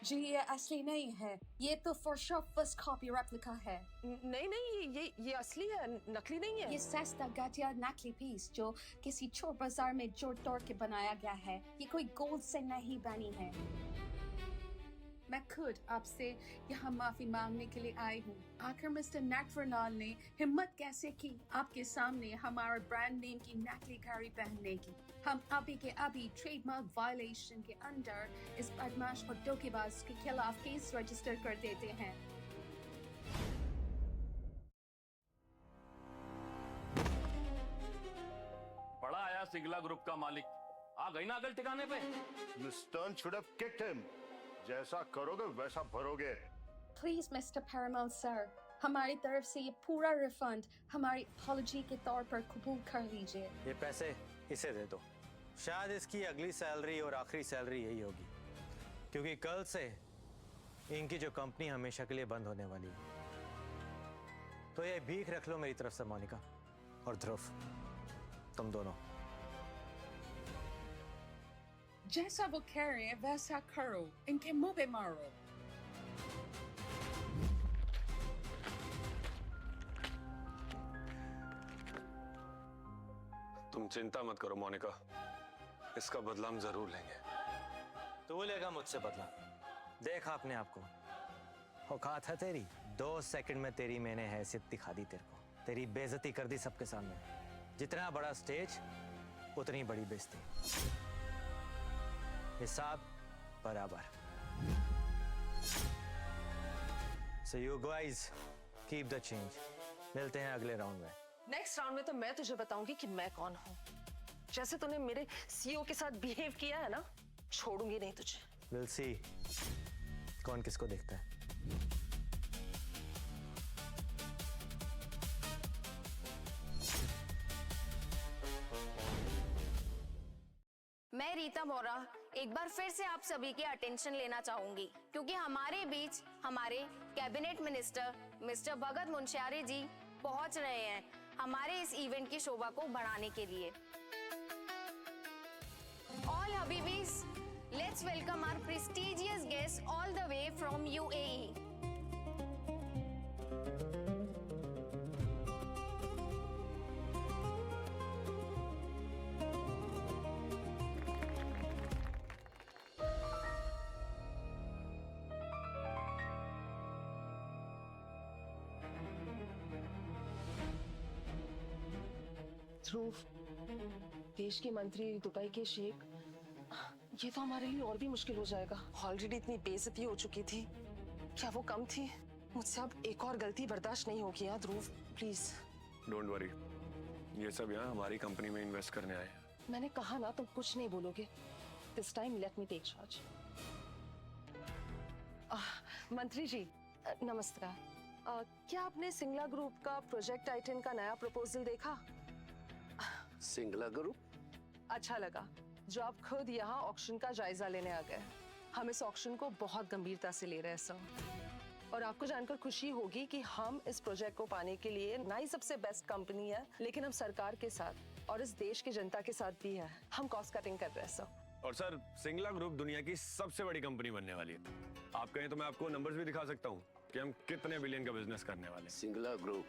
जी ये असली नहीं है, ये तो for sure first copy replica है। नहीं नहीं, ये असली है, नकली नहीं है। ये सस्ता घटिया नकली पीस जो किसी चोर बाजार में जोड़ तोड़ के बनाया गया है, ये कोई गोल्ड से नहीं बनी है। मैं खुद आपसे यहाँ माफी मांगने के लिए आई हूँ। आखिर मिस्टर नटवरलाल ने हिम्मत कैसे की आपके सामने हमारे ब्रांड नेम की नकली घड़ी पहनने की। हम अभी के अभी ट्रेडमार्क वायलेशन के अंदर इस बदमाश और धोखेबाज के खिलाफ केस रजिस्टर कर देते हैं। बड़ा आया सिंगला ग्रुप का मालिक, आ गई ना अकल ठिकाने पे। Mister should have kicked him. जैसा करोगे वैसा भरोगे। प्लीज मिस्टर पैरामाउंट सर, हमारी तरफ से ये पूरा रिफंड हमारी अपॉलजी के तौर पर कबूल कर लीजिए। ये पैसे इसे दे दो, शायद इसकी अगली सैलरी और आखिरी सैलरी यही होगी, क्योंकि कल से इनकी जो कंपनी हमेशा के लिए बंद होने वाली है। तो ये भीख रख लो मेरी तरफ से मोनिका और ध्रुव, तुम दोनों। जैसा वो कह रहे हैं वैसा करो, इनके मुंह पे मारो। तुम चिंता मत करो मोनिका, इसका बदला हम जरूर लेंगे। तू लेगा मुझसे बदला? देख आपने आपको औकात है तेरी। 2 सेकंड में तेरी मैंने हैसियत दिखा दी तेरे को, तेरी बेइज्जती कर दी सबके सामने। जितना बड़ा स्टेज उतनी बड़ी बेइज्जती, हिसाब बराबर। So you guys keep the change. मिलते हैं अगले राउंड में। नेक्स्ट राउंड में तो मैं तुझे बताऊंगी कि मैं कौन हूँ। जैसे तूने मेरे सीईओ के साथ बिहेव किया है ना, छोड़ूंगी नहीं तुझे। We'll see कौन किसको देखता है। मैं रीता बोरा एक बार फिर से आप सभी की अटेंशन लेना चाहूंगी, क्योंकि हमारे बीच हमारे कैबिनेट मिनिस्टर मिस्टर भगत मुंशियारी जी पहुंच रहे हैं हमारे इस इवेंट की शोभा को बढ़ाने के लिए। ऑल हबीबीज, let's welcome our prestigious guest all the way from UAE। Dhruv, देश के मंत्री, दुबई के शेख, ये तो हमारे लिए और भी मुश्किल हो जाएगा। ऑलरेडी इतनी बेइज्जती हो चुकी थी, क्या वो कम थी? मुझसे अब एक और गलती बर्दाश्त नहीं होगी यार ध्रुव, प्लीज। डोंट वरी, ये सब यहाँ हमारी कंपनी में इन्वेस्ट करने आए हैं। मैंने कहा ना तुम कुछ नहीं बोलोगे। This time let me take charge. मंत्री जी नमस्कार। क्या आपने सिंगला ग्रुप का प्रोजेक्ट टाइटन का नया प्रपोजल देखा? सिंगला ग्रुप? अच्छा लगा जो आप खुद यहाँ ऑक्शन का जायजा लेने आ गए। हम इस ऑक्शन को बहुत गंभीरता से ले रहे हैं सर, और आपको जानकर खुशी होगी कि हम इस प्रोजेक्ट को पाने के लिए ना ही सबसे बेस्ट कंपनी है, लेकिन हम सरकार के साथ और इस देश की जनता के साथ भी है। हम कॉस्ट कटिंग कर रहे हैं सर। और सर, सिंगला ग्रुप दुनिया की सबसे बड़ी कंपनी बनने वाली है। आप कहें तो मैं आपको नंबर्स भी दिखा सकता हूँ कि हम कितने बिलियन का बिजनेस करने वाले हैं। सिंगला ग्रुप?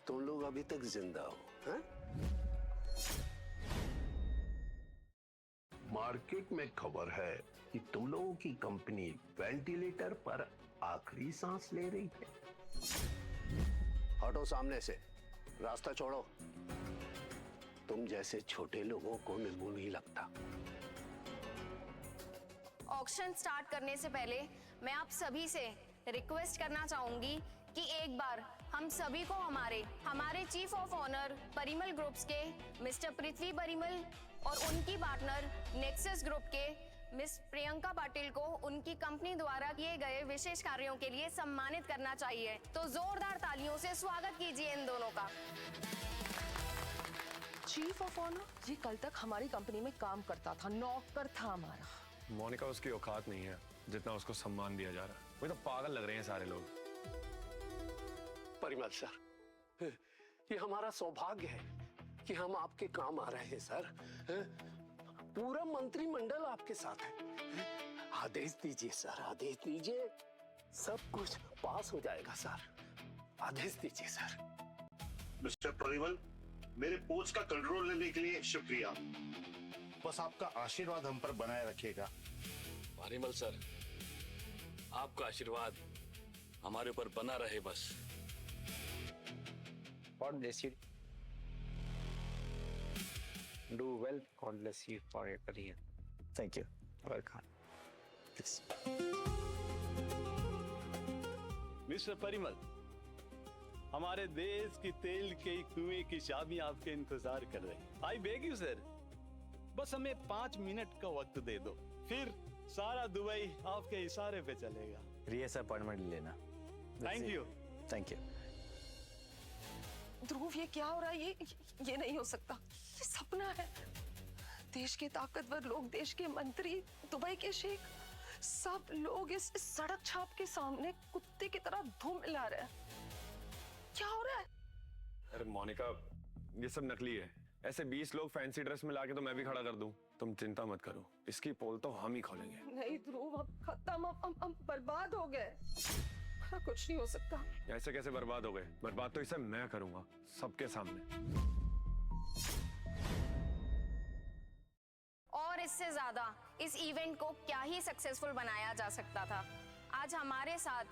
तुम लोग अभी तक जिंदा हो, हैं? मार्केट में खबर है कि तुम लोगों की कंपनी वेंटिलेटर पर आखिरी सांस ले रही है। हटो सामने से, रास्ता छोड़ो। तुम जैसे छोटे लोगों को नींबू नहीं लगता। ऑक्शन स्टार्ट करने से पहले मैं आप सभी से रिक्वेस्ट करना चाहूंगी कि एक बार हम सभी को हमारे chief of honour Parimal groups के मिस्टर पृथ्वी परिमल और उनकी पार्टनर नेक्सस ग्रुप के मिस प्रियंका पाटिल को उनकी कंपनी द्वारा किए गए विशेष कार्यों के लिए सम्मानित करना चाहिए। तो जोरदार तालियों से स्वागत कीजिए इन दोनों का। चीफ ऑफ ऑनर, ये कल तक हमारी कंपनी में काम करता था, नौकर था हमारा। मोनिका, उसकी औकात नहीं है जितना उसको सम्मान दिया जा रहा है। मुझे तो पागल लग रहे हैं सारे लोग। परिमल सर, ये हमारा सौभाग्य है कि हम आपके काम आ रहे हैं सर। पूरा मंत्रिमंडल आपके साथ है। आदेश दीजिए सर, आदेश दीजिए। सब कुछ पास हो जाएगा सर, आदेश दीजिए सर। मिस्टर परिमल, मेरे पोस्ट का कंट्रोल लेने के लिए शुक्रिया। बस आपका आशीर्वाद हम पर बनाए रखिएगा। परिमल सर, आपका आशीर्वाद हमारे ऊपर बना रहे बस। God bless you. Do well. God bless you for your career. Thank you. Welcome. Please. Mister Parimal, हमारे देश की तेल के कुएं की चाबी आपके इंतजार कर रही। आई बेग यू सर, बस हमें 5 मिनट का वक्त दे दो, फिर सारा दुबई आपके इशारे पे चलेगा। रिया से अपॉइंटमेंट लेना। Thank you. Thank you. Dhruv, ये क्या हो रहा है? ये नहीं हो सकता, ये सपना है। देश के ताकतवर लोग, देश के मंत्री, दुबई के शेख, सब लोग इस सड़क छाप के सामने कुत्ते की तरह धूम मिला रहे हैं। क्या हो रहा है? अरे मोनिका, ये सब नकली है। ऐसे 20 लोग फैंसी ड्रेस में लाके तो मैं भी खड़ा कर दूं। तुम चिंता मत करो, इसकी पोल तो हम ही खोलेंगे। नहीं ध्रुव, अब खत्म, हम बर्बाद हो गए। कुछ नहीं हो सकता। ऐसे कैसे बर्बाद हो गए? बर्बाद तो इसे मैं करूंगा, सबके सामने। और इससे ज्यादा इस इवेंट को क्या ही सक्सेसफुल बनाया जा सकता था। आज हमारे साथ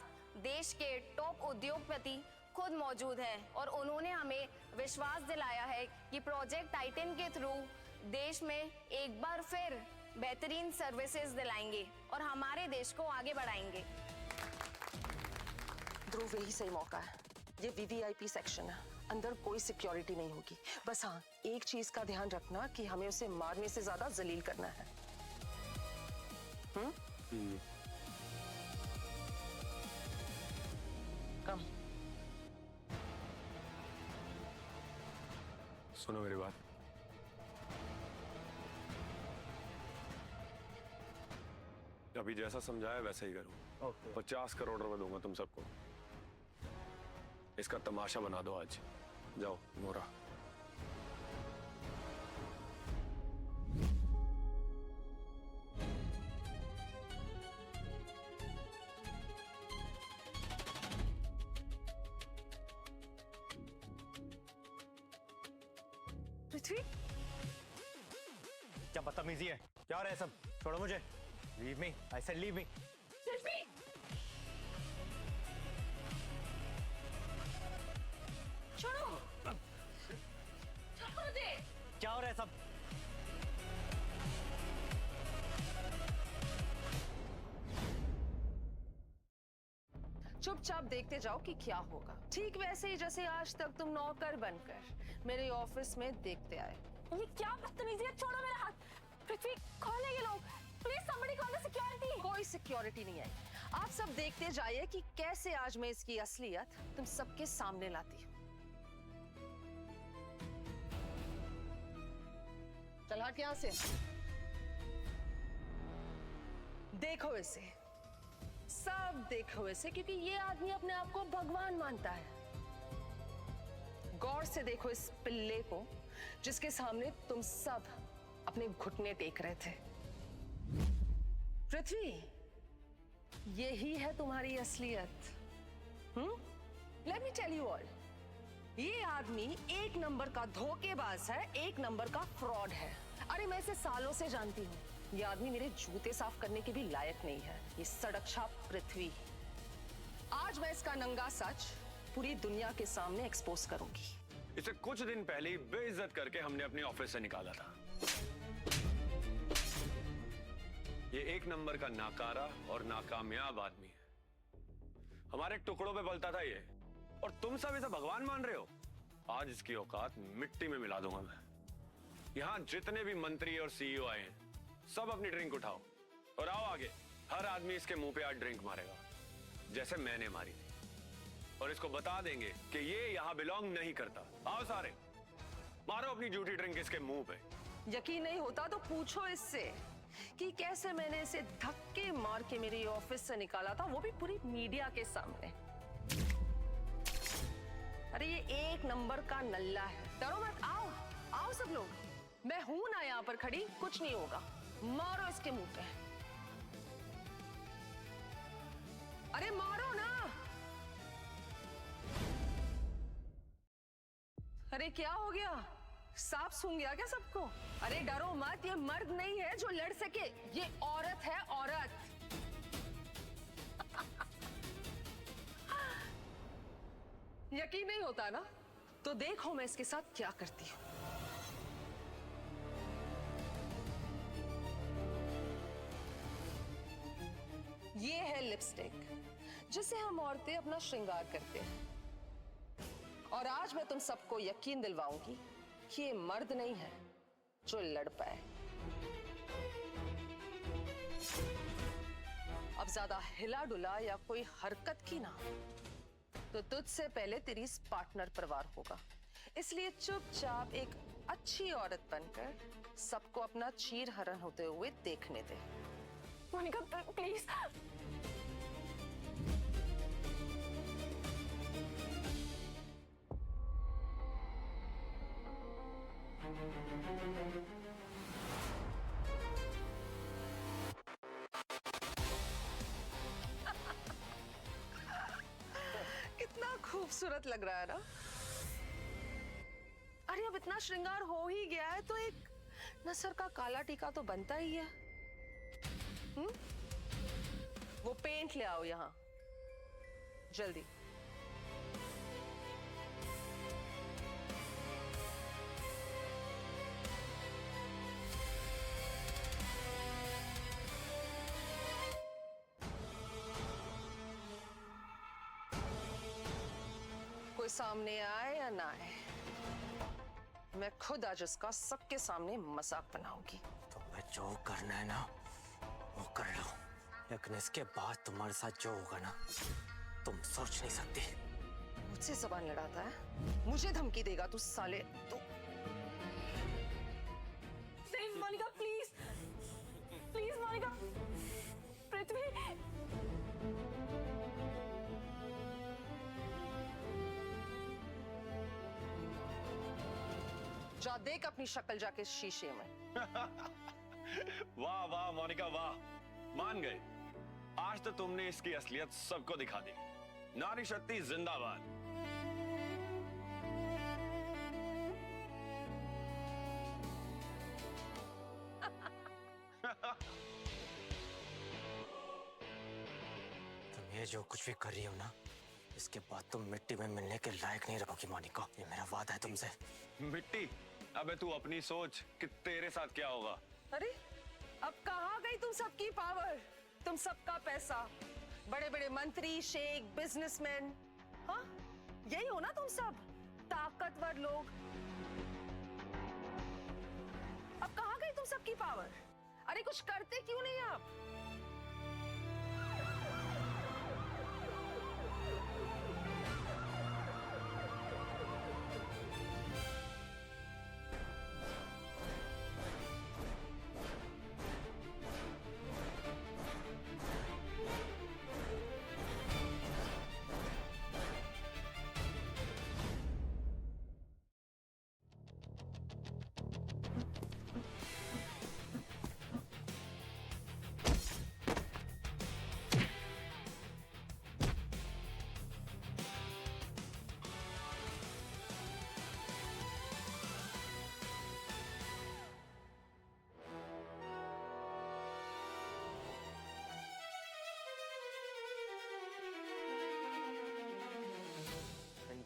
देश के टॉप उद्योगपति खुद मौजूद हैं और उन्होंने हमें विश्वास दिलाया है कि प्रोजेक्ट टाइटन के थ्रू देश में एक बार फिर बेहतरीन सर्विसेज दिलाएंगे और हमारे देश को आगे बढ़ाएंगे। ध्रुव, यही सही मौका है। ये वीवीआईपी सेक्शन है, अंदर कोई सिक्योरिटी नहीं होगी। बस हाँ, एक चीज का ध्यान रखना कि हमें उसे मारने से ज्यादा जलील करना है। कम। सुनो मेरी बात। अभी जैसा समझाया वैसा ही करो। 50 करोड़ रुपए दूंगा तुम सबको। इसका तमाशा बना दो आज। जाओ मोरा। पृथ्वी, क्या बदतमीजी है? क्या हो रहा है सब? छोड़ो मुझे। Leave me. I said leave me. पृथ्वी, छोड़ो। छोड़ो दे। क्या हो रहा है सब? चुपचाप देखते जाओ कि क्या होगा। ठीक वैसे ही जैसे आज तक तुम नौकर बनकर मेरे ऑफिस में देखते आए। ये क्या बदतमीजी है? छोड़ो मेरा हाथ। पृथ्वी, कौन है ये लोग? Please somebody call the security. कोई सिक्योरिटी नहीं आई। आप सब देखते जाइए कि कैसे आज मैं इसकी असलियत तुम सबके सामने लाती हूँ। चल हट यहाँ से। देखो इसे, सब देखो इसे, क्योंकि ये आदमी अपने आप को भगवान मानता है। गौर से देखो इस पिल्ले को जिसके सामने तुम सब अपने घुटने टेक रहे थे। पृथ्वी, यही है तुम्हारी असलियत। Let me tell you all, ये आदमी एक नंबर का धोखेबाज है, एक नंबर का फ्रॉड है। अरे मैं इसे सालों से जानती हूँ। ये आदमी मेरे जूते साफ करने के भी लायक नहीं है। ये सड़क छाप पृथ्वी। आज मैं इसका नंगा सच पूरी दुनिया के सामने एक्सपोज करूंगी। इसे कुछ दिन पहले ही बेइज्जत करके हमने अपने ऑफिस से निकाला था। ये एक नंबर का नाकारा और नाकामयाब आदमी है। हमारे टुकड़ों पे पलता था ये, और तुम सब इसे भगवान मान रहे हो। आज इसकी औकात मिट्टी में मिला दूंगा मैं। यहां जितने भी मंत्री और सीईओ आए हैं, सब अपनी ड्रिंक उठाओ और आओ आगे। हर आदमी इसके मुंह पे आज ड्रिंक मारेगा, जैसे मैंने मारी थी, और इसको बता देंगे कि ये यहां बिलोंग नहीं करता। आओ सारे, मारो अपनी झूठी ड्रिंक इसके मुंह पे। यकीन नहीं होता तो पूछो इससे कि कैसे मैंने इसे धक्के मार के मेरे ऑफिस से निकाला था, वो भी पूरी मीडिया के सामने। अरे ये एक नंबर का नल्ला है। डरो मत, आओ आओ सब लोग। मैं हूं ना यहाँ पर खड़ी, कुछ नहीं होगा। मारो इसके मुंह पे। अरे मारो ना। अरे क्या हो गया? सांप सूंघ गया क्या सबको? अरे डरो मत, ये मर्द नहीं है जो लड़ सके, ये औरत है, औरत। यकीन नहीं होता ना? तो देखो मैं इसके साथ क्या करती हूँ। ये है लिपस्टिक, जिसे हम औरतें अपना श्रृंगार करते हैं। और आज मैं तुम सबको यकीन दिलवाऊंगी कि ये मर्द नहीं है जो लड़ पाए। अब ज्यादा हिला डुला या कोई हरकत की ना, तो तुझसे पहले तेरी पार्टनर परवार होगा। इसलिए चुपचाप एक अच्छी औरत बनकर सबको अपना चीर हरण होते हुए देखने दे। मोनिका प्लीज। कितना खूबसूरत लग रहा है ना? अरे अब इतना श्रृंगार हो ही गया है तो एक नसर का काला टीका तो बनता ही है। वो पेंट ले आओ यहां जल्दी। कोई सामने आए या ना आए, मैं खुद आज इसका सबके सामने मजाक बनाऊंगी। तुम्हें जो करना है ना वो कर लो, लेकिन इसके बाद तुम्हारे साथ जो होगा ना तुम सोच नहीं सकती। मुझसे जबान लड़ाता है? मुझे धमकी देगा तू साले तू? नहीं मोनिका प्लीज, प्लीज मोनिका। पृथ्वी जा देख अपनी शक्ल जाके शीशे में। वाह वाह मोनिका वाह, मान गए। आज तो तुमने इसकी असलियत सबको दिखा दी। नारी शक्ति जिंदाबाद। तुम ये जो कुछ भी कर रही हो ना, इसके बाद तुम मिट्टी में मिलने के लायक नहीं रहोगी मोनिका। ये मेरा वादा है तुमसे। मिट्टी? अबे तू अपनी सोच कि तेरे साथ क्या होगा। अरे अब कहाँ गई तुम सबकी पावर, तुम सबका पैसा? बड़े बड़े मंत्री, शेख, बिजनेसमैन, हाँ यही हो ना तुम सब, ताकतवर लोग। अब कहाँ गई तुम सबकी पावर? अरे कुछ करते क्यों नहीं आप?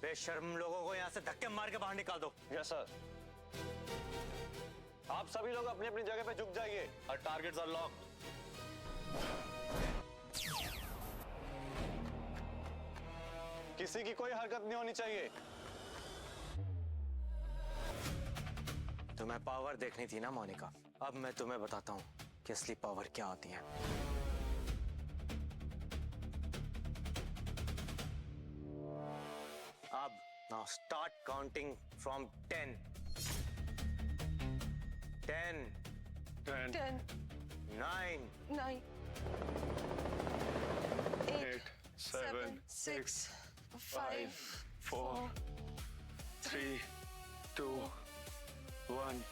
बेशर्म लोगों को यहाँ से धक्के मार के बाहर निकाल दो। Yes sir. आप सभी लोग अपनी अपनी जगह पे झुक जाइए। और टारगेट्स आर लॉक्ड। किसी की कोई हरकत नहीं होनी चाहिए। तुम्हें पावर देखनी थी ना मोनिका, अब मैं तुम्हें बताता हूँ कि असली पावर क्या होती है। अब now start counting from 10. 10. 10. 9. 9. 8. 7. 6. 5. 4. 3, 2, 1.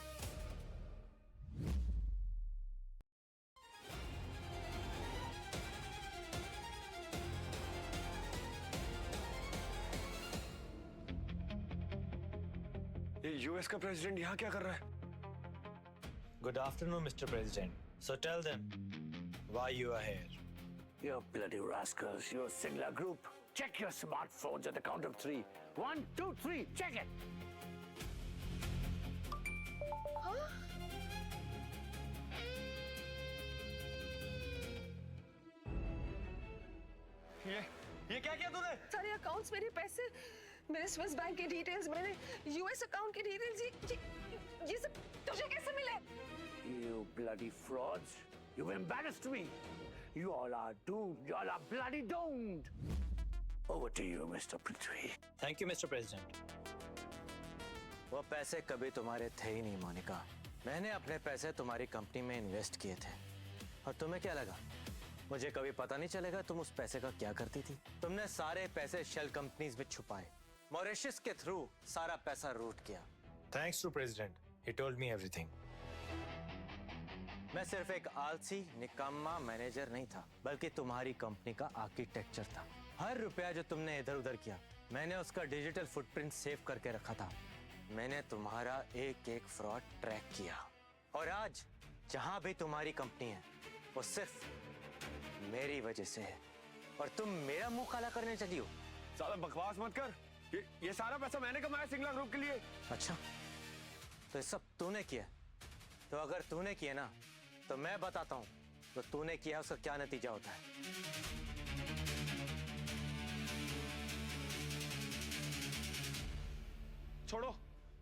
US का प्रेसिडेंट यहाँ क्या कर रहा है? Good afternoon, Mr. President. So tell them why you are here. You bloody rascals, you're Singla Group. Check your smartphones at the count of 3. 1, 2, 3, check it. ये क्या किया तूने? सारे अकाउंट्स, मेरे पैसे, मेरे स्विस बैंक के डिटेल्स, मेरे यूएस अकाउंट के डिटेल्स, ये सब तुझे कैसे मिले? You bloody frauds. You've embarrassed me. You all are doomed. You all are bloody doomed. Over to you, Mr. Prithvi. Thank you, Mr. President. वो पैसे कभी तुम्हारे थे ही नहीं, मोनिका। मैंने अपने पैसे तुम्हारी कंपनी में इन्वेस्ट किए थे। और तुम्हें क्या लगा? मुझे कभी पता नहीं चलेगा तुम उस पैसे का क्या करती थी? तुमने सारे पैसे शेल कंपनीज में छुपाए, मॉरिशस के थ्रू सारा पैसा रूट किया। Thanks to President. He told me everything. मैं सिर्फ एक आलसी निकम्मा मैनेजर नहीं था, बल्कि तुम्हारी कंपनी का आर्किटेक्चर था। हर रुपया जो तुमने इधर उधर किया, मैंने उसका डिजिटल फुटप्रिंट सेव करके रखा था। मैंने तुम्हारा एक एक फ्रॉड ट्रैक किया, और आज जहां भी तुम्हारी कंपनी है वो सिर्फ मेरी वजह से है, और तुम मेरा मुंह काला करने चली हो। साला बकवास मत कर। ये सारा पैसा मैंने कमाया सिंगला ग्रुप के लिए। अच्छा, तो ये सब तूने किया? तो अगर तूने किया ना, तो मैं बताता हूं तो तूने किया उसका क्या नतीजा होता है। छोड़ो,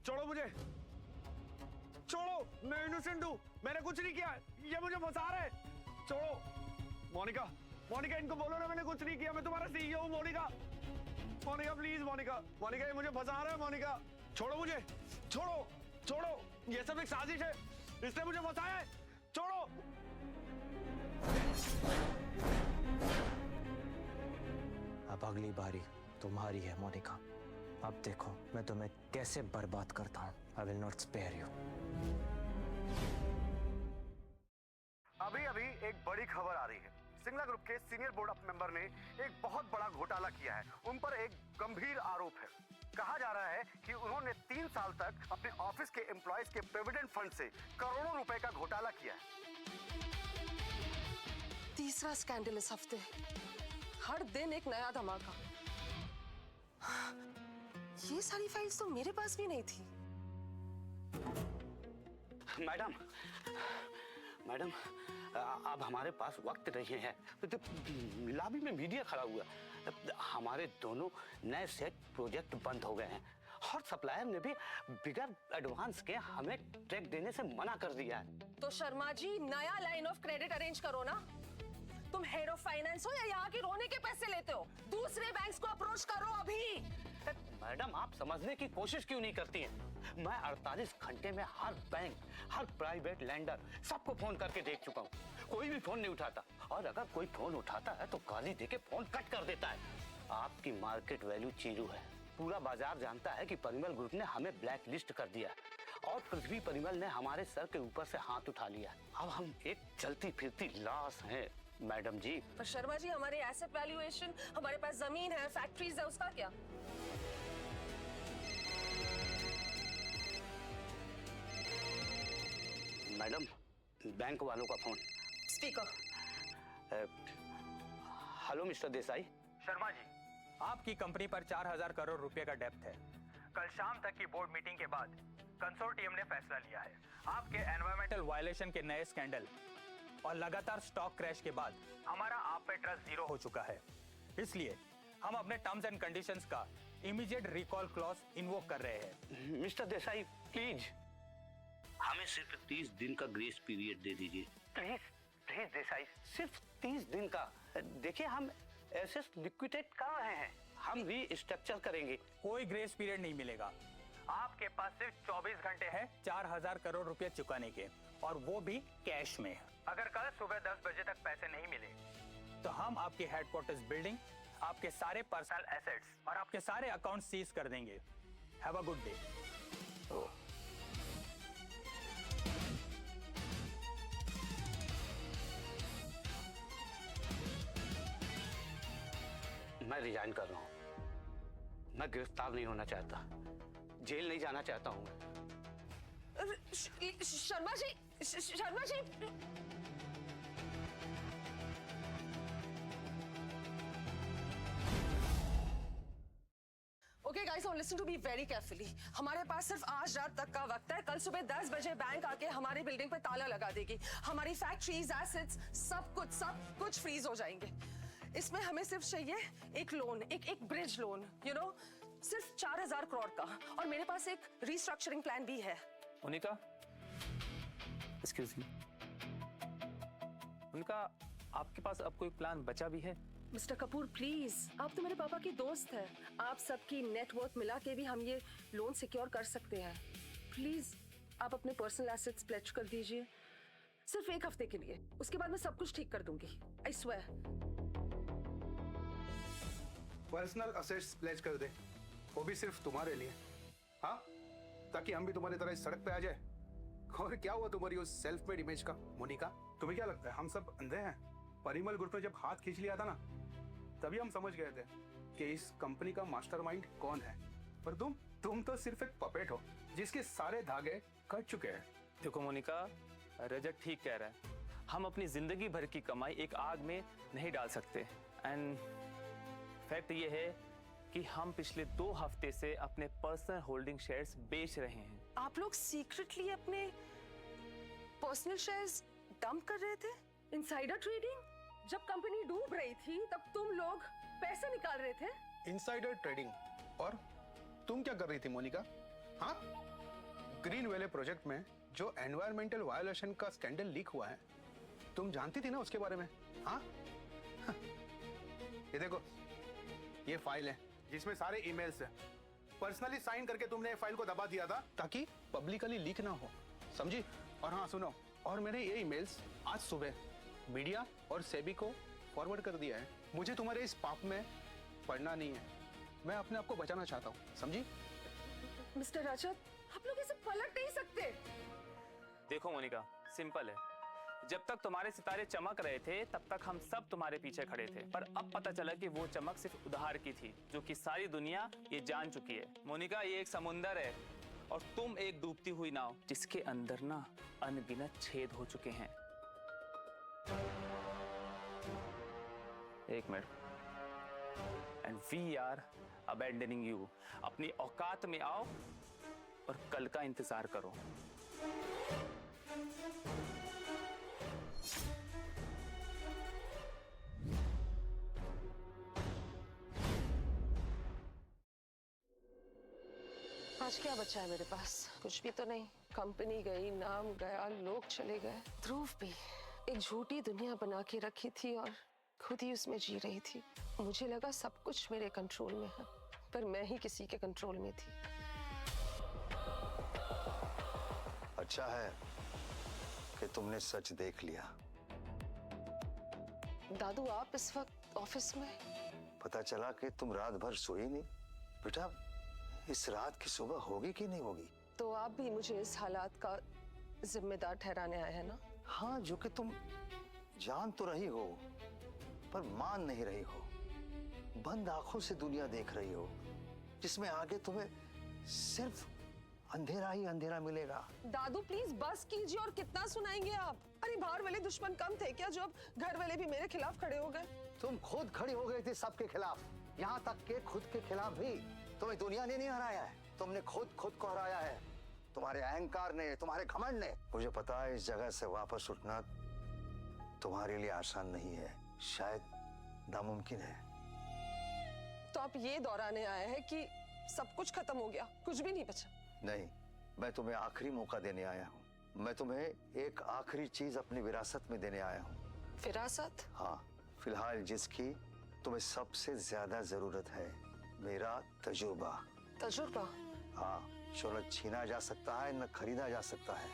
छोड़ो मुझे, छोड़ो। मैं इनोसेंट हूँ, मैंने कुछ नहीं किया। ये मुझे फंसा रहे। छोड़ो। मोनिका, मोनिका, इनको बोलो ना मैंने कुछ नहीं किया। मैं तुम्हारा सीईओ हूँ। मोनिका, मोनिका प्लीज, मोनिका, मोनिका, ये मुझे फंसा रहा है। मोनिका, छोड़ो मुझे, छोड़ो, छोड़ो। ये सब एक साजिश है, इसने मुझे फंसाया है। छोड़ो। अब अगली बारी तुम्हारी है, मोनिका। अब देखो मैं तुम्हें कैसे बर्बाद करता हूँ। I will not spare you. अभी अभी एक बड़ी खबर आ रही है। सिंगला ग्रुप के सीनियर बोर्ड ऑफ मेंबर ने एक बहुत बड़ा घोटाला किया है। उन पर एक गंभीर आरोप है। कहा जा रहा है कि उन्होंने 3 साल तक अपने ऑफिस के एम्प्लॉयज के प्रोविडेंट फंड से करोड़ों रुपए का घोटाला किया है। तीसरा स्कैंडल इस हफ्ते। हर दिन एक नया धमाका। ये सारी फाइल्स तो मेरे पास भी नहीं थी। मैडम, मैडम, अब हमारे पास वक्त नहीं है। तो लॉबी में मीडिया खड़ा हुआ। हमारे दोनों नए सेट प्रोजेक्ट बंद हो गए हैं, और सप्लायर ने भी बिगर एडवांस के हमें ट्रैक देने से मना कर दिया है। तो शर्मा जी, नया लाइन ऑफ क्रेडिट अरेंज करो ना। तुम हेड ऑफ फाइनेंस हो या यहाँ के रोने के पैसे लेते हो? दूसरे बैंक्स को अप्रोच करो अभी। मैडम, आप समझने की कोशिश क्यों नहीं करती हैं? मैं 48 घंटे में हर बैंक, हर प्राइवेट लैंडर, सबको फोन करके देख चुका हूँ। कोई भी फोन नहीं उठाता, और अगर कोई फोन उठाता है तो गाली देके फोन कट कर देता है। आपकी मार्केट वैल्यू 0 है। पूरा बाजार जानता है कि परिमल ग्रुप ने हमें ब्लैक लिस्ट कर दिया, और पृथ्वी परिमल ने हमारे सर के ऊपर से हाथ उठा लिया। अब हम एक चलती फिरती लाश हैं, मैडम जी। पर शर्मा जी, हमारे एसेट वैल्यूएशन, हमारे पास जमीन है, फैक्ट्रीज है, उसका क्या? मैडम, बैंक वालों का phone. Speaker. Hello mister Desai. Sharma ji, आपकी कंपनी पर 4000 करोड़ रुपए का डेप्थ है। कल शाम तक की बोर्ड मीटिंग के बाद कंसोर्टियम ने फैसला लिया है। आपके एनवायरमेंटल वायलेशन के नए स्कैंडल और लगातार स्टॉक क्रैश के बाद हमारा आप पे ट्रस्ट 0 हो चुका है। इसलिए हम अपने टर्म्स एंड कंडीशंस का इमीडिएट रिकॉल क्लॉज इन्वोक कर रहे हैं। मिस्टर देसाई, प्लीज हमें सिर्फ 30 दिन का ग्रेस पीरियड दे दीजिए। प्लीज, प्लीज देसाई, सिर्फ 30 दिन का। देखिए, हम एसेट्स लिक्विडेट कर रहे हैं, हम रीस्ट्रक्चर करेंगे। कोई ग्रेस पीरियड नहीं मिलेगा। आपके पास सिर्फ 24 घंटे हैं 4000 करोड़ रुपए चुकाने के, और वो भी कैश में। अगर कल सुबह 10 बजे तक पैसे नहीं मिले तो हम आपकी हेडक्वार्टर्स बिल्डिंग, आपके सारे पर्सनल एसेट्स और आपके सारे अकाउंट सीज कर देंगे। Have a good day. मैं रिजाइन कर रहा हूँ। मैं गिरफ्तार नहीं होना चाहता, जेल नहीं जाना चाहता हूँ। Sharma ji, Sharma ji. Okay guys, now listen to me very carefully. हमारे पास सिर्फ आज रात तक का वक्त है। कल सुबह 10 बजे बैंक आके हमारी बिल्डिंग पे ताला लगा देगी। हमारी फैक्ट्रीज, एसेट्स, सब कुछ फ्रीज हो जाएंगे। इसमें हमें सिर्फ चाहिए एक लोन, एक ब्रिज लोन, you know, सिर्फ 4000 करोड़ का। और मेरे पास एक रीस्ट्रक्चरिंग प्लान भी है। Monika, excuse me. मोनिका, आपके पास अब कोई प्लान बचा भी है? मिस्टर कपूर प्लीज, आप तो मेरे पापा की दोस्त हैं। आप सबकी नेटवर्थ मिला के भी हम ये लोन सिक्योर कर सकते हैं। प्लीज आप अपने पर्सनल एसेट्स प्लेज कर दीजिए, सिर्फ 1 हफ्ते के लिए। उसके बाद मैं सब कुछ ठीक कर दूंगी, I swear. Personal assets pledge कर दे, वो भी सिर्फ तुम्हारे लिए, हाँ, ताकि हम भी तुम्हारी तरह इस सड़क पे आ जाए। और क्या हुआ तुम्हारी उस सेल्फ मेड इमेज का? मोनिका, तुम्हें क्या लगता है हम सब अंधे हैं? परिमल ग्रुप ने जब हाथ खींच लिया था ना, तभी हम समझ गए थे कि इस कंपनी का मास्टरमाइंड कौन है। पर तुम तो सिर्फ एक पपेट हो जिसके सारे धागे कट चुके हैं। देखो मोनिका, रजत ठीक कह रहा है। हम अपनी जिंदगी भर की कमाई एक आग में नहीं डाल सकते। एंड फैक्ट ये है कि हम पिछले 2 हफ्ते से अपने पर्सनल होल्डिंग शेयर्स बेच रहे हैं। आप लोग सीक्रेटली अपने पर्सनल शेयर्स डंप कर रहे थे? Insider trading? जब कंपनी डूब रही थी तब तुम लोग पैसे निकाल रहे थे। Insider trading? और तुम क्या कर रही थी मोनिका? हाँ, ग्रीन वैली प्रोजेक्ट में जो एनवायरमेंटल वायोलेशन का स्कैंडल लीक हुआ है, तुम जानती थी ना उसके बारे में? हाँ, ये देखो, ये फाइल है जिसमें सारे ईमेल्स हैं। पर्सनली साइन करके तुमने ये फाइल को दबा दिया था ताकि पब्लिकली लीक ना हो, समझी? और हाँ सुनो, और मैंने ये ईमेल्स आज सुबह मीडिया और सेबी को फॉरवर्ड कर दिया है। मुझे तुम्हारे इस पाप में पड़ना नहीं है, मैं अपने आप को बचाना चाहता हूँ, समझी? मिस्टर रजत, आप लोग इसे पलट नहीं सकते। देखो मोनिका, सिंपल है। जब तक तुम्हारे सितारे चमक रहे थे तब तक हम सब तुम्हारे पीछे खड़े थे, पर अब पता चला कि वो चमक सिर्फ उधार की थी, जो कि सारी दुनिया ये जान चुकी है। मोनिका, ये एक समुंदर है और तुम एक डूबती हुई नाव जिसके अंदर ना अनगिनत छेद हो चुके हैं। एक minute. And we are abandoning you. अपनी औकात में आओ और कल का इंतजार करो। आज क्या बचा है मेरे पास? कुछ भी तो नहीं। कंपनी गई, नाम गया, लोग चले गए। ध्रुव भी एक झूठी दुनिया बना के रखी थी और खुद ही उसमें जी रही थी। मुझे लगा सब कुछ मेरे कंट्रोल में है, पर मैं ही किसी के कंट्रोल में थी। अच्छा है कि तुमने सच देख लिया। दादू, आप इस वक्त ऑफिस में? पता चला कि तुम रात भर सोई नहीं। बेटा, इस रात की सुबह होगी कि नहीं होगी? तो आप भी मुझे इस हालात का जिम्मेदार ठहराने आए हैं ना? हाँ, जो कि तुम जान तो रही हो पर मान नहीं रही हो। बंद आंखों से दुनिया देख रही हो जिसमें आगे तुम्हें सिर्फ अंधेरा ही अंधेरा मिलेगा। दादू प्लीज बस कीजिए, और कितना सुनाएंगे आप? अरे बाहर वाले दुश्मन कम थे क्या, जो अब घर वाले भी मेरे खिलाफ खड़े हो गए? तुम खुद खड़ी हो गई थी सबके खिलाफ, यहाँ तक के खुद के खिलाफ भी। तुम्हें दुनिया ने नहीं हराया है, तुमने खुद को हराया है। तुम्हारे अहंकार ने, तुम्हारे घमंड ने। मुझे पता है इस जगह से वापस उठना तुम्हारे लिए आसान नहीं है, शायद नामुमकिन है। तो आप ये दोहराने आए हैं कि सब कुछ खत्म हो गया, कुछ भी नहीं बचा? नहीं, मैं तुम्हें आखिरी मौका देने आया हूँ। मैं तुम्हें एक आखिरी चीज अपनी विरासत में देने आया हूँ। विरासत? हाँ, फिलहाल जिसकी तुम्हें सबसे ज्यादा जरूरत है, मेरा तजुर्बा। तजुर्बा? हाँ, जो न छीना जा सकता है न खरीदा जा सकता है।